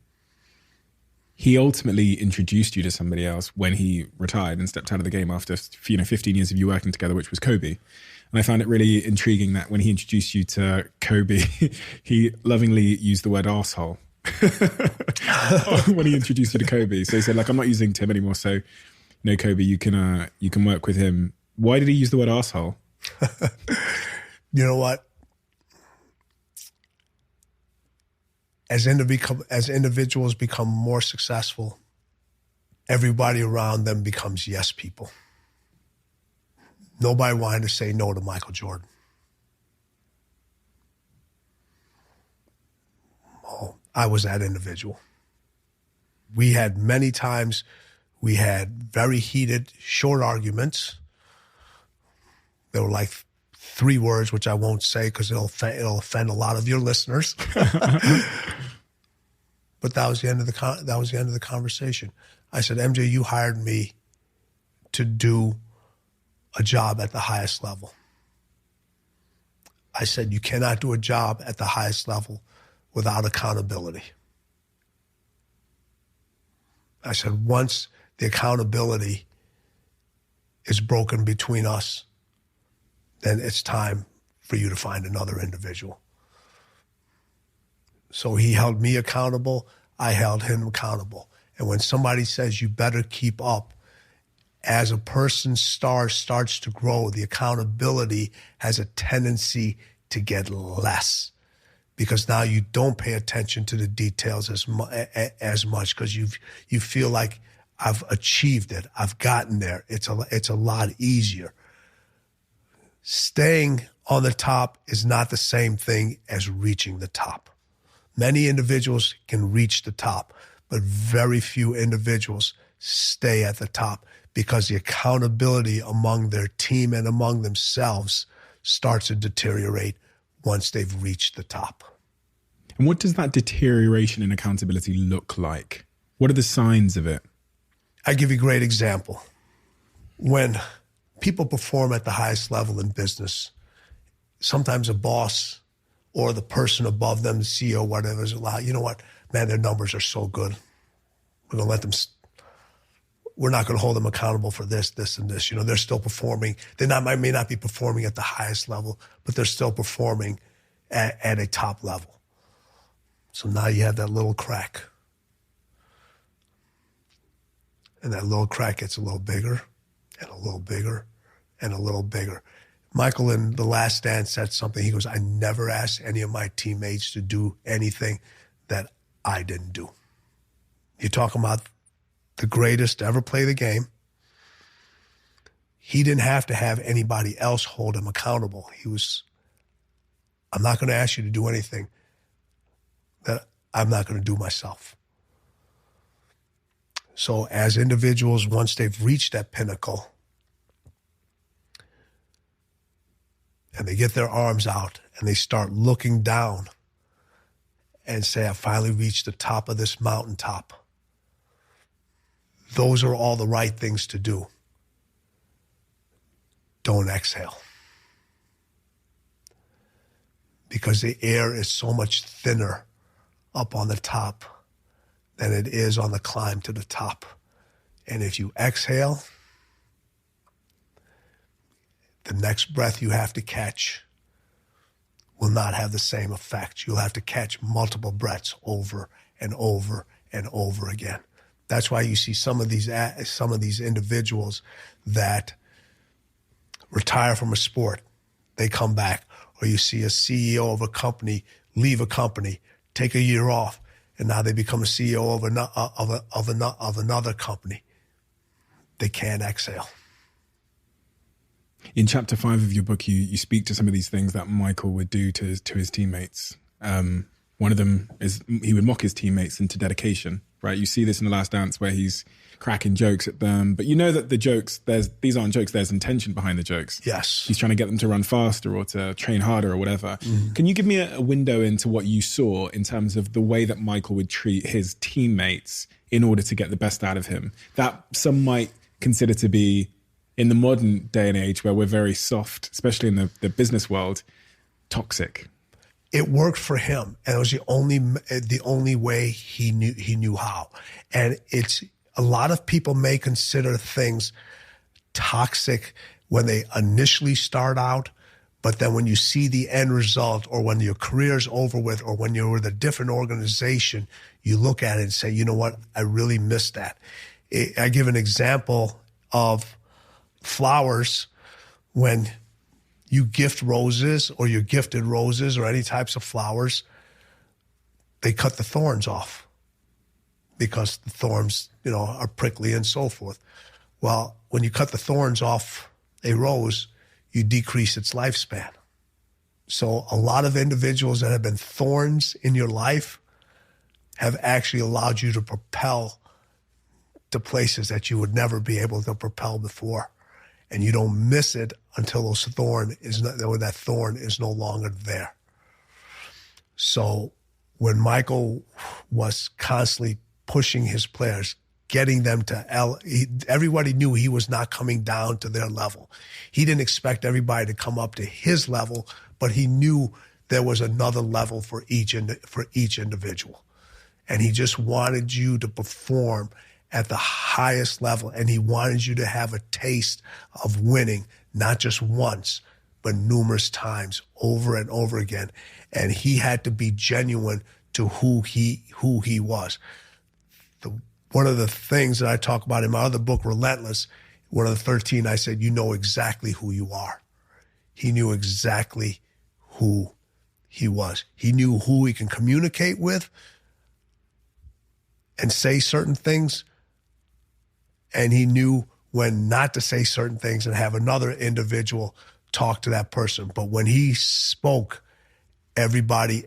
He ultimately introduced you to somebody else when he retired and stepped out of the game after 15 years of you working together, which was Kobe. And I found it really intriguing that when he introduced you to Kobe, he lovingly used the word arsehole when he introduced you to Kobe. So he said, like, I'm not using Tim anymore. So, no, Kobe, you can work with him. Why did he use the word arsehole? You know what? As individuals become more successful, everybody around them becomes yes people. Nobody wanted to say no to Michael Jordan. Oh, I was that individual. We had many times, we had very heated, short arguments. They were like 3 words, which I won't say because it'll offend a lot of your listeners. But that was the end of the conversation. I said, MJ, you hired me to do a job at the highest level. I said, you cannot do a job at the highest level without accountability. I said, once the accountability is broken between us, then it's time for you to find another individual. So he held me accountable. I held him accountable. And when somebody says you better keep up, as a person's star starts to grow, the accountability has a tendency to get less because now you don't pay attention to the details as much because you feel like I've achieved it. I've gotten there. It's a lot easier. Staying on the top is not the same thing as reaching the top. Many individuals can reach the top, but very few individuals stay at the top because the accountability among their team and among themselves starts to deteriorate once they've reached the top. And what does that deterioration in accountability look like? What are the signs of it? I give you a great example. When people perform at the highest level in business, sometimes a boss or the person above them, the CEO, whatever, is allowed, you know what, man, their numbers are so good. We're going to let them, we're not going to hold them accountable for this, and this. You know, they're still performing. They may not be performing at the highest level, but they're still performing at a top level. So now you have that little crack. And that little crack gets a little bigger and a little bigger and a little bigger. Michael in The Last Dance said something. He goes, I never asked any of my teammates to do anything that I didn't do. You're talking about the greatest to ever play the game. He didn't have to have anybody else hold him accountable. I'm not going to ask you to do anything that I'm not going to do myself. So as individuals, once they've reached that pinnacle, and they get their arms out and they start looking down and say, I finally reached the top of this mountaintop. Those are all the right things to do. Don't exhale. Because the air is so much thinner up on the top than it is on the climb to the top. And if you exhale, the next breath you have to catch will not have the same effect. You'll have to catch multiple breaths over and over and over again. That's why you see some of these individuals that retire from a sport, they come back. Or you see a CEO of a company leave a company, take a year off, and now they become a CEO of another company. They can't exhale. In chapter 5 of your book, you speak to some of these things that Michael would do to his teammates. One One of them is he would mock his teammates into dedication, right? You see this in The Last Dance where he's cracking jokes at them, but you know that the jokes, these aren't jokes, there's intention behind the jokes. Yes. He's trying to get them to run faster or to train harder or whatever. Mm-hmm. Can you give me a window into what you saw in terms of the way that Michael would treat his teammates in order to get the best out of him? That some might consider to be, in the modern day and age where we're very soft, especially in the business world, toxic. It worked for him, and it was the only way he knew how. And it's a lot of people may consider things toxic when they initially start out, but then when you see the end result, or when your career's over with, or when you're with a different organization, you look at it and say, you know what, I really missed that. I give an example of flowers. When you gift roses, or you're gifted roses, or any types of flowers, they cut the thorns off because the thorns, are prickly and so forth. Well, when you cut the thorns off a rose, you decrease its lifespan. So a lot of individuals that have been thorns in your life have actually allowed you to propel to places that you would never be able to propel before. And you don't miss it until that thorn is no longer there. So when Michael was constantly pushing his players, getting them to everybody knew he was not coming down to their level. He didn't expect everybody to come up to his level, but he knew there was another level for each individual. And he just wanted you to perform at the highest level, and he wanted you to have a taste of winning, not just once, but numerous times, over and over again. And he had to be genuine to who he was. One of the things that I talk about in my other book, Relentless, one of the 13, I said, you know exactly who you are. He knew exactly who he was. He knew who he can communicate with and say certain things, and he knew when not to say certain things and have another individual talk to that person. But when he spoke, everybody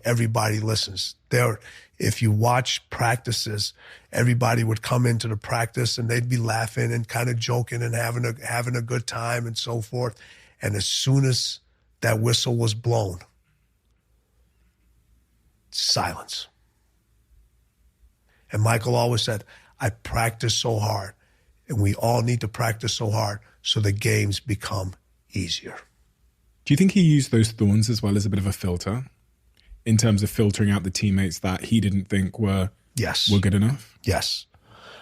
listens. If you watch practices, everybody would come into the practice and they'd be laughing and kind of joking and having a good time and so forth. And as soon as that whistle was blown, silence. And Michael always said, I practice so hard. And we all need to practice so hard so the games become easier. Do you think he used those thorns as well as a bit of a filter in terms of filtering out the teammates that he didn't think were good enough? Yes.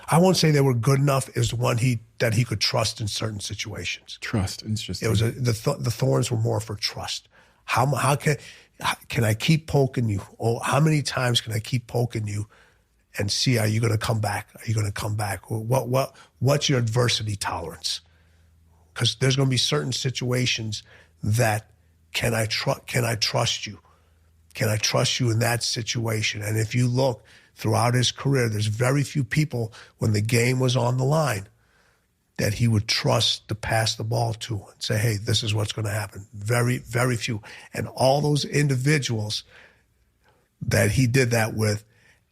I won't say they were good enough. Is the one that he could trust in certain situations. Trust, interesting. It was the thorns were more for trust. How can I keep poking you? Or how many times can I keep poking you and see, are you going to come back? Are you going to come back? What's your adversity tolerance? Because there's going to be certain situations that can I trust you? Can I trust you in that situation? And if you look throughout his career, there's very few people when the game was on the line that he would trust to pass the ball to and say, hey, this is what's going to happen. Very, very few. And all those individuals that he did that with,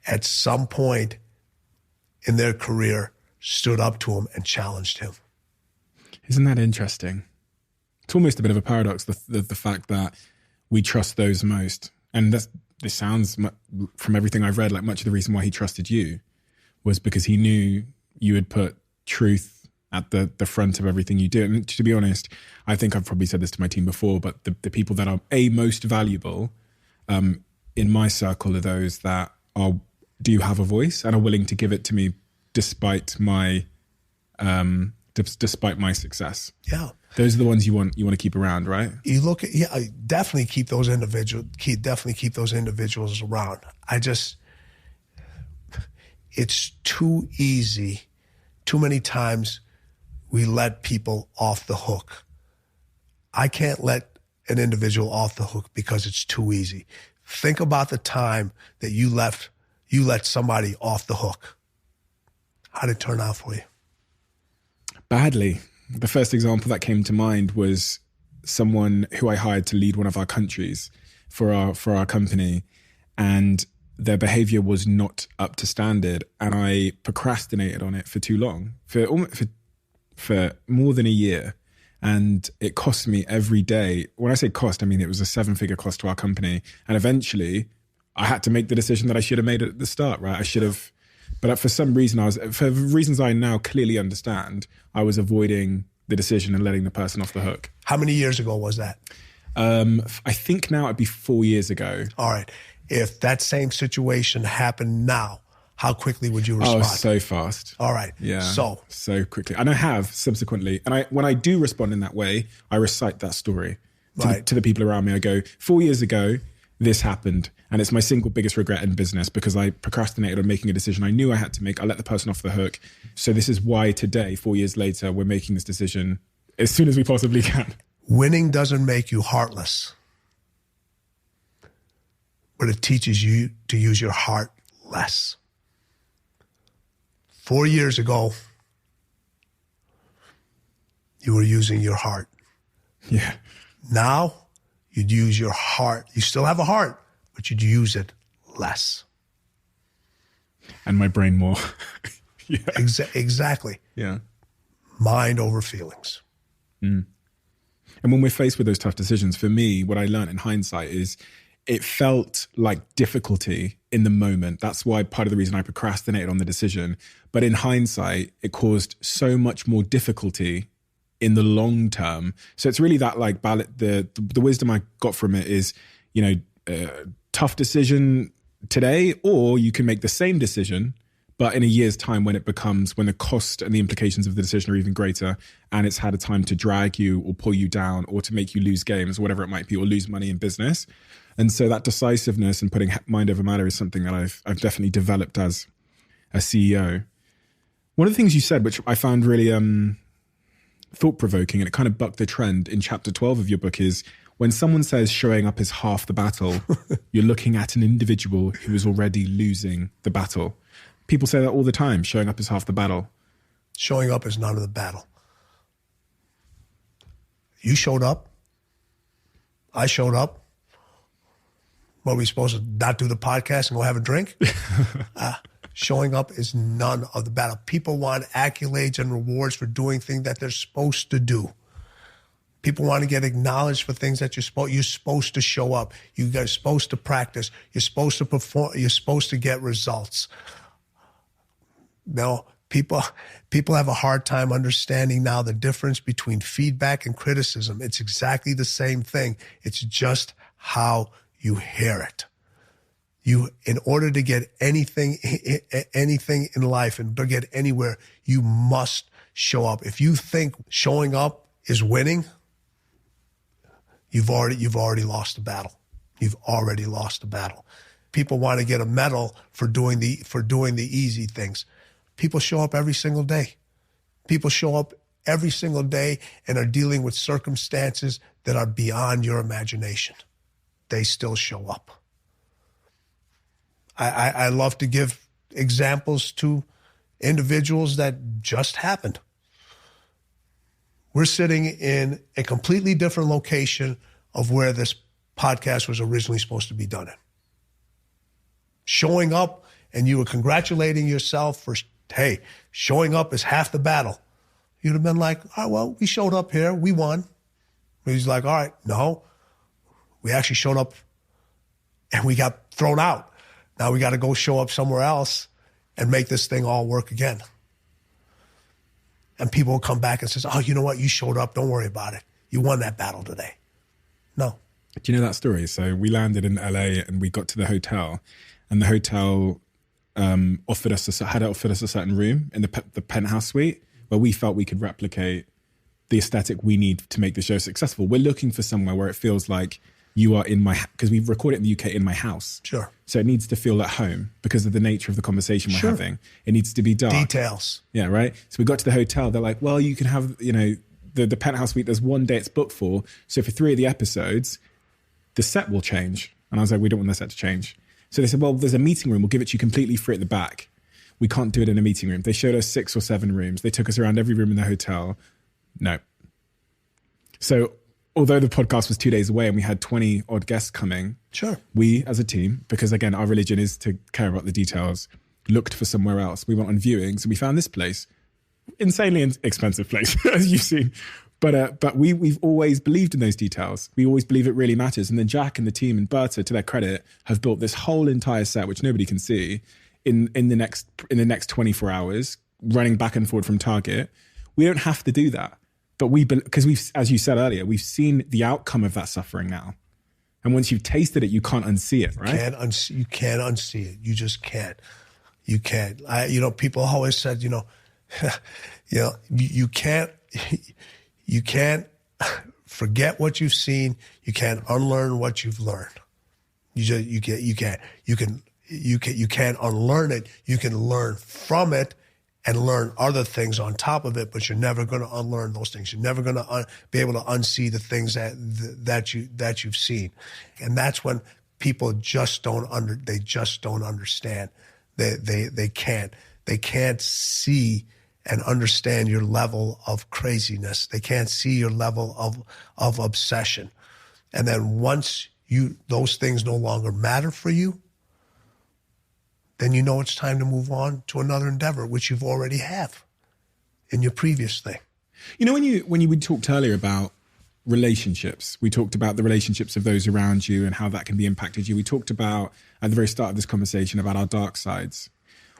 at some point in their career, stood up to him and challenged him. Isn't that interesting? It's almost a bit of a paradox, the fact that we trust those most. And this sounds, from everything I've read, like much of the reason why he trusted you was because he knew you would put truth at the front of everything you do. And to be honest, I think I've probably said this to my team before, but the people that are most valuable in my circle are those that do have a voice and are willing to give it to me despite my success. Yeah. Those are the ones you want to keep around, right? You look at, definitely keep those individuals around. It's too easy. Too many times we let people off the hook. I can't let an individual off the hook because it's too easy. Think about the time that you let somebody off the hook. How did it turn out for you? Badly. The first example that came to mind was someone who I hired to lead one of our countries for our company. And their behavior was not up to standard, and I procrastinated on it for too long, for more than a year. And it cost me every day. When I say cost, I mean it was a 7-figure cost to our company. And eventually I had to make the decision that I should have made at the start, right? I should have, but for some reason for reasons I now clearly understand, I was avoiding the decision and letting the person off the hook. How many years ago was that? I think now it'd be 4 years ago. All right. If that same situation happened now, how quickly would you respond? Oh, so fast. All right. Yeah. So quickly. And I have subsequently. And when I do respond in that way, I recite that story to the people around me. I go, 4 years ago, this happened. And it's my single biggest regret in business because I procrastinated on making a decision I knew I had to make. I let the person off the hook. So this is why today, 4 years later, we're making this decision as soon as we possibly can. Winning doesn't make you heartless, but it teaches you to use your heart less. 4 years ago, you were using your heart. Yeah. Now, you'd use your heart. You still have a heart, but you'd use it less. And my brain more. Yeah. Exactly. Yeah. Mind over feelings. Mm. And when we're faced with those tough decisions, for me, what I learned in hindsight is it felt like difficulty in the moment. That's why part of the reason I procrastinated on the decision. But in hindsight, it caused so much more difficulty in the long term. So it's really that like the wisdom I got from it is, tough decision today, or you can make the same decision, but in a year's time when the cost and the implications of the decision are even greater, and it's had a time to drag you or pull you down or to make you lose games, whatever it might be, or lose money in business. And so that decisiveness and putting mind over matter is something that I've definitely developed as a CEO. One of the things you said, which I found really thought-provoking, and it kind of bucked the trend in chapter 12 of your book, is when someone says showing up is half the battle, you're looking at an individual who is already losing the battle. People say that all the time, showing up is half the battle. Showing up is none of the battle. You showed up. I showed up. What, are we supposed to not do the podcast and go have a drink? Showing up is none of the battle. People want accolades and rewards for doing things that they're supposed to do. People want to get acknowledged for things that you're supposed to show up. You're supposed to practice. You're supposed to perform. You're supposed to get results. No, people have a hard time understanding now the difference between feedback and criticism. It's exactly the same thing. It's just how you hear it. In order to get anything in life and to get anywhere, you must show up. If you think showing up is winning, you've already lost the battle. You've already lost the battle. People want to get a medal for doing the easy things. People show up every single day. People show up every single day and are dealing with circumstances that are beyond your imagination. They still show up. I love to give examples to individuals that just happened. We're sitting in a completely different location of where this podcast was originally supposed to be done in. Showing up and you were congratulating yourself for, hey, showing up is half the battle. You'd have been like, all right, well, we showed up here, we won. But he's like, all right, no, we actually showed up and we got thrown out. Now we got to go show up somewhere else and make this thing all work again. And people will come back and says, oh, you know what? You showed up. Don't worry about it. You won that battle today. No. Do you know that story? So we landed in LA and we got to the hotel, and the hotel offered us a certain room in the penthouse suite where we felt we could replicate the aesthetic we need to make the show successful. We're looking for somewhere where it feels like you are in because we record it in the UK in my house. Sure. So it needs to feel at home because of the nature of the conversation we're having. It needs to be dark. Details. Yeah, right? So we got to the hotel. They're like, well, you can have, the penthouse suite. There's one day it's booked for. So for 3 of the episodes, the set will change. And I was like, we don't want the set to change. So they said, well, there's a meeting room. We'll give it to you completely free at the back. We can't do it in a meeting room. They showed us 6 or 7 rooms. They took us around every room in the hotel. No. So although the podcast was 2 days away and we had 20 odd guests coming, Sure. we as a team, because again, our religion is to care about the details, looked for somewhere else. We went on viewings and we found this place, insanely expensive place, as you've seen. But we've always believed in those details. We always believe it really matters. And then Jack and the team and Berta, to their credit, have built this whole entire set, which nobody can see, in the next 24 hours, running back and forward from Target. We don't have to do that. But because we've, as you said earlier, we've seen the outcome of that suffering now. And once you've tasted it, you can't unsee it, right? You can't unsee it. You just can't. You can't. People always said, you can't forget what you've seen. You can't unlearn what you've learned. You can't unlearn it. You can learn from it and learn other things on top of it, but you're never going to unlearn those things. You're never going to be able to unsee the things that you've seen. And that's when people just don't understand. They can't see and understand your level of craziness. They can't see your level of obsession. And then once those things no longer matter for you, then you know it's time to move on to another endeavor, which you've already have in your previous thing. You know, when we talked earlier about relationships, we talked about the relationships of those around you and how that can be impacted you. We talked about, at the very start of this conversation, about our dark sides.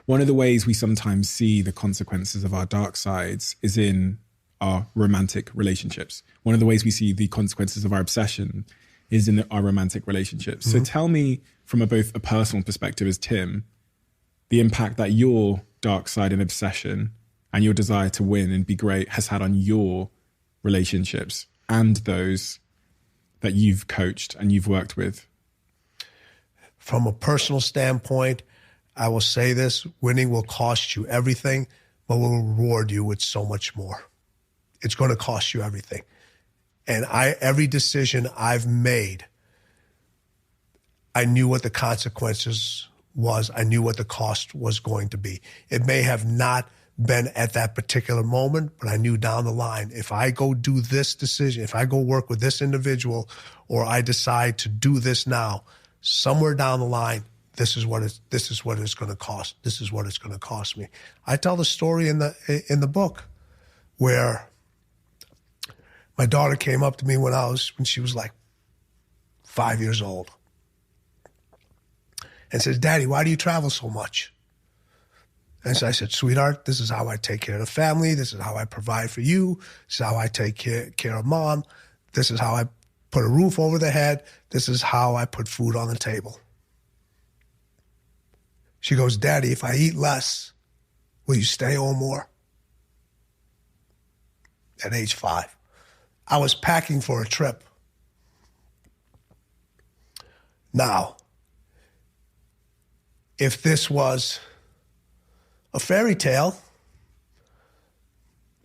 One of the ways we sometimes see the consequences of our dark sides is in our romantic relationships. One of the ways we see the consequences of our obsession is in our romantic relationships. Mm-hmm. So tell me, from both a personal perspective as Tim, the impact that your dark side and obsession and your desire to win and be great has had on your relationships and those that you've coached and you've worked with. From a personal standpoint, I will say this: winning will cost you everything, but will reward you with so much more. It's going to cost you everything. And every decision I've made, I knew what the consequences was. I knew what the cost was going to be. It may have not been at that particular moment, but I knew down the line, if I go do this decision, if I go work with this individual, or I decide to do this now, somewhere down the line, this is what it's going to cost. This is what it's going to cost me. I tell the story in the book where my daughter came up to me when she was like 5 years old and says, "Daddy, why do you travel so much?" And so I said, "Sweetheart, this is how I take care of the family. This is how I provide for you. This is how I take care of Mom. This is how I put a roof over the head. This is how I put food on the table." She goes, "Daddy, if I eat less, will you stay home more?" At age 5. I was packing for a trip. Now, if this was a fairy tale,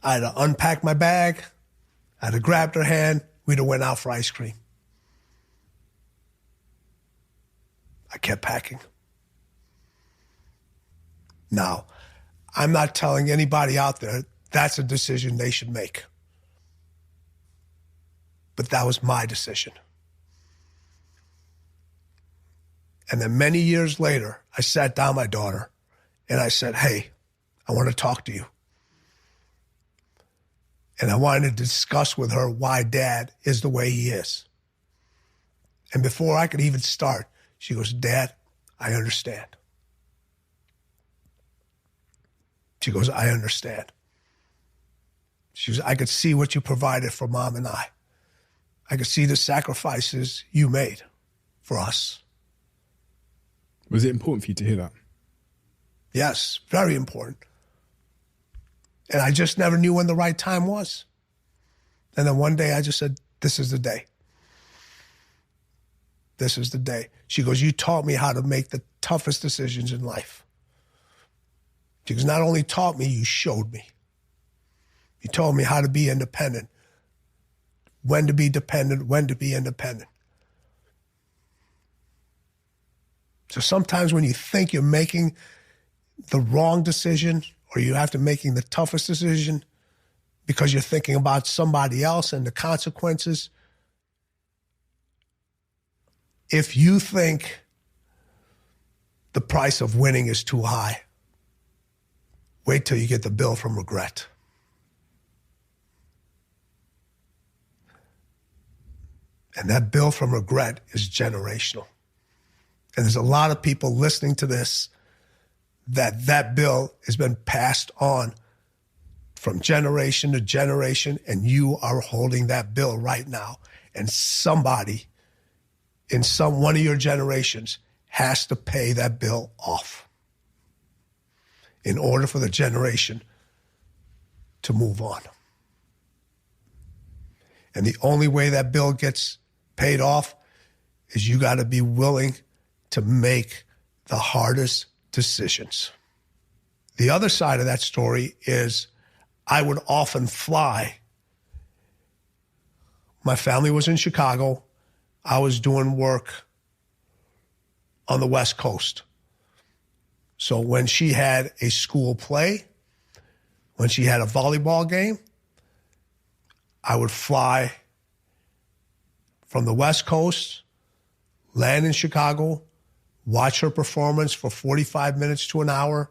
I'd have unpacked my bag, I'd have grabbed her hand, we'd have went out for ice cream. I kept packing. Now, I'm not telling anybody out there that's a decision they should make. But that was my decision. And then many years later, I sat down my daughter and I said, "Hey, I want to talk to you." And I wanted to discuss with her why Dad is the way he is. And before I could even start, she goes, "Dad, I understand." She goes, "I understand." She goes, "I could see what you provided for Mom and I. I could see the sacrifices you made for us." Was it important for you to hear that? Yes, very important. And I just never knew when the right time was. And then one day I just said, "This is the day. This is the day." She goes, "You taught me how to make the toughest decisions in life." She goes, "Not only taught me, you showed me. You told me how to be independent, when to be dependent, when to be independent." So sometimes when you think you're making the wrong decision or you have to making the toughest decision because you're thinking about somebody else and the consequences, If you think the price of winning is too high, wait till you get the bill from regret. And that bill from regret is generational. And there's a lot of people listening to this that bill has been passed on from generation to generation, and you are holding that bill right now. And somebody in one of your generations has to pay that bill off in order for the generation to move on. And the only way that bill gets paid off is you got to be willing to make the hardest decisions. The other side of that story is I would often fly. My family was in Chicago. I was doing work on the West Coast. So when she had a school play, when she had a volleyball game, I would fly from the West Coast, land in Chicago, watch her performance for 45 minutes to an hour,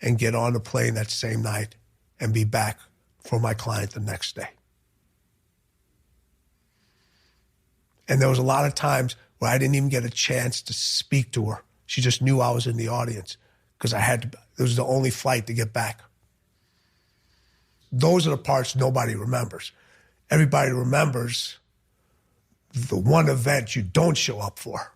and get on the plane that same night and be back for my client the next day. And there was a lot of times where I didn't even get a chance to speak to her. She just knew I was in the audience because it was the only flight to get back. Those are the parts nobody remembers. Everybody remembers the one event you don't show up for.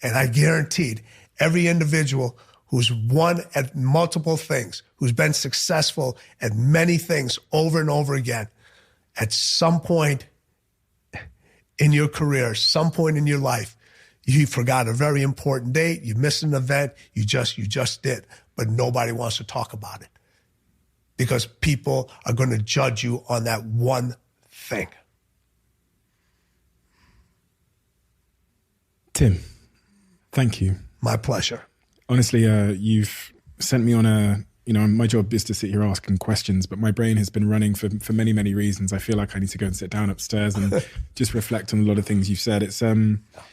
And I guaranteed every individual who's won at multiple things, who's been successful at many things over and over again, at some point in your career, some point in your life, you forgot a very important date, you missed an event, you just did, but nobody wants to talk about it because people are going to judge you on that one thing. Tim, thank you. My pleasure. Honestly, you've sent me on my job is to sit here asking questions, but my brain has been running for many, many reasons. I feel like I need to go and sit down upstairs and just reflect on a lot of things you've said. It's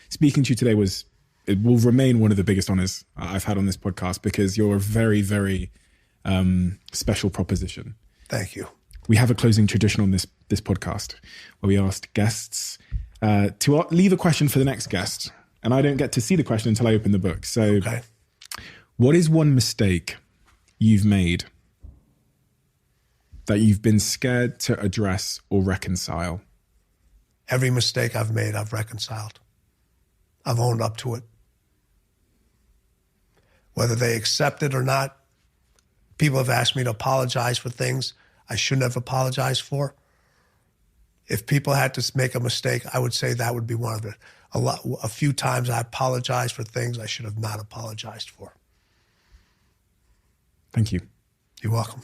speaking to you today it will remain one of the biggest honors I've had on this podcast because you're a very, very special proposition. Thank you. We have a closing tradition on this podcast where we ask guests to leave a question for the next guest. And I don't get to see the question until I open the book. So okay. What is one mistake you've made that you've been scared to address or reconcile? Every mistake I've made, I've reconciled. I've owned up to it. Whether they accept it or not, people have asked me to apologize for things I shouldn't have apologized for. If people had to make a mistake, I would say that would be one of it. A few times I apologized for things I should have not apologized for. Thank you. You're welcome.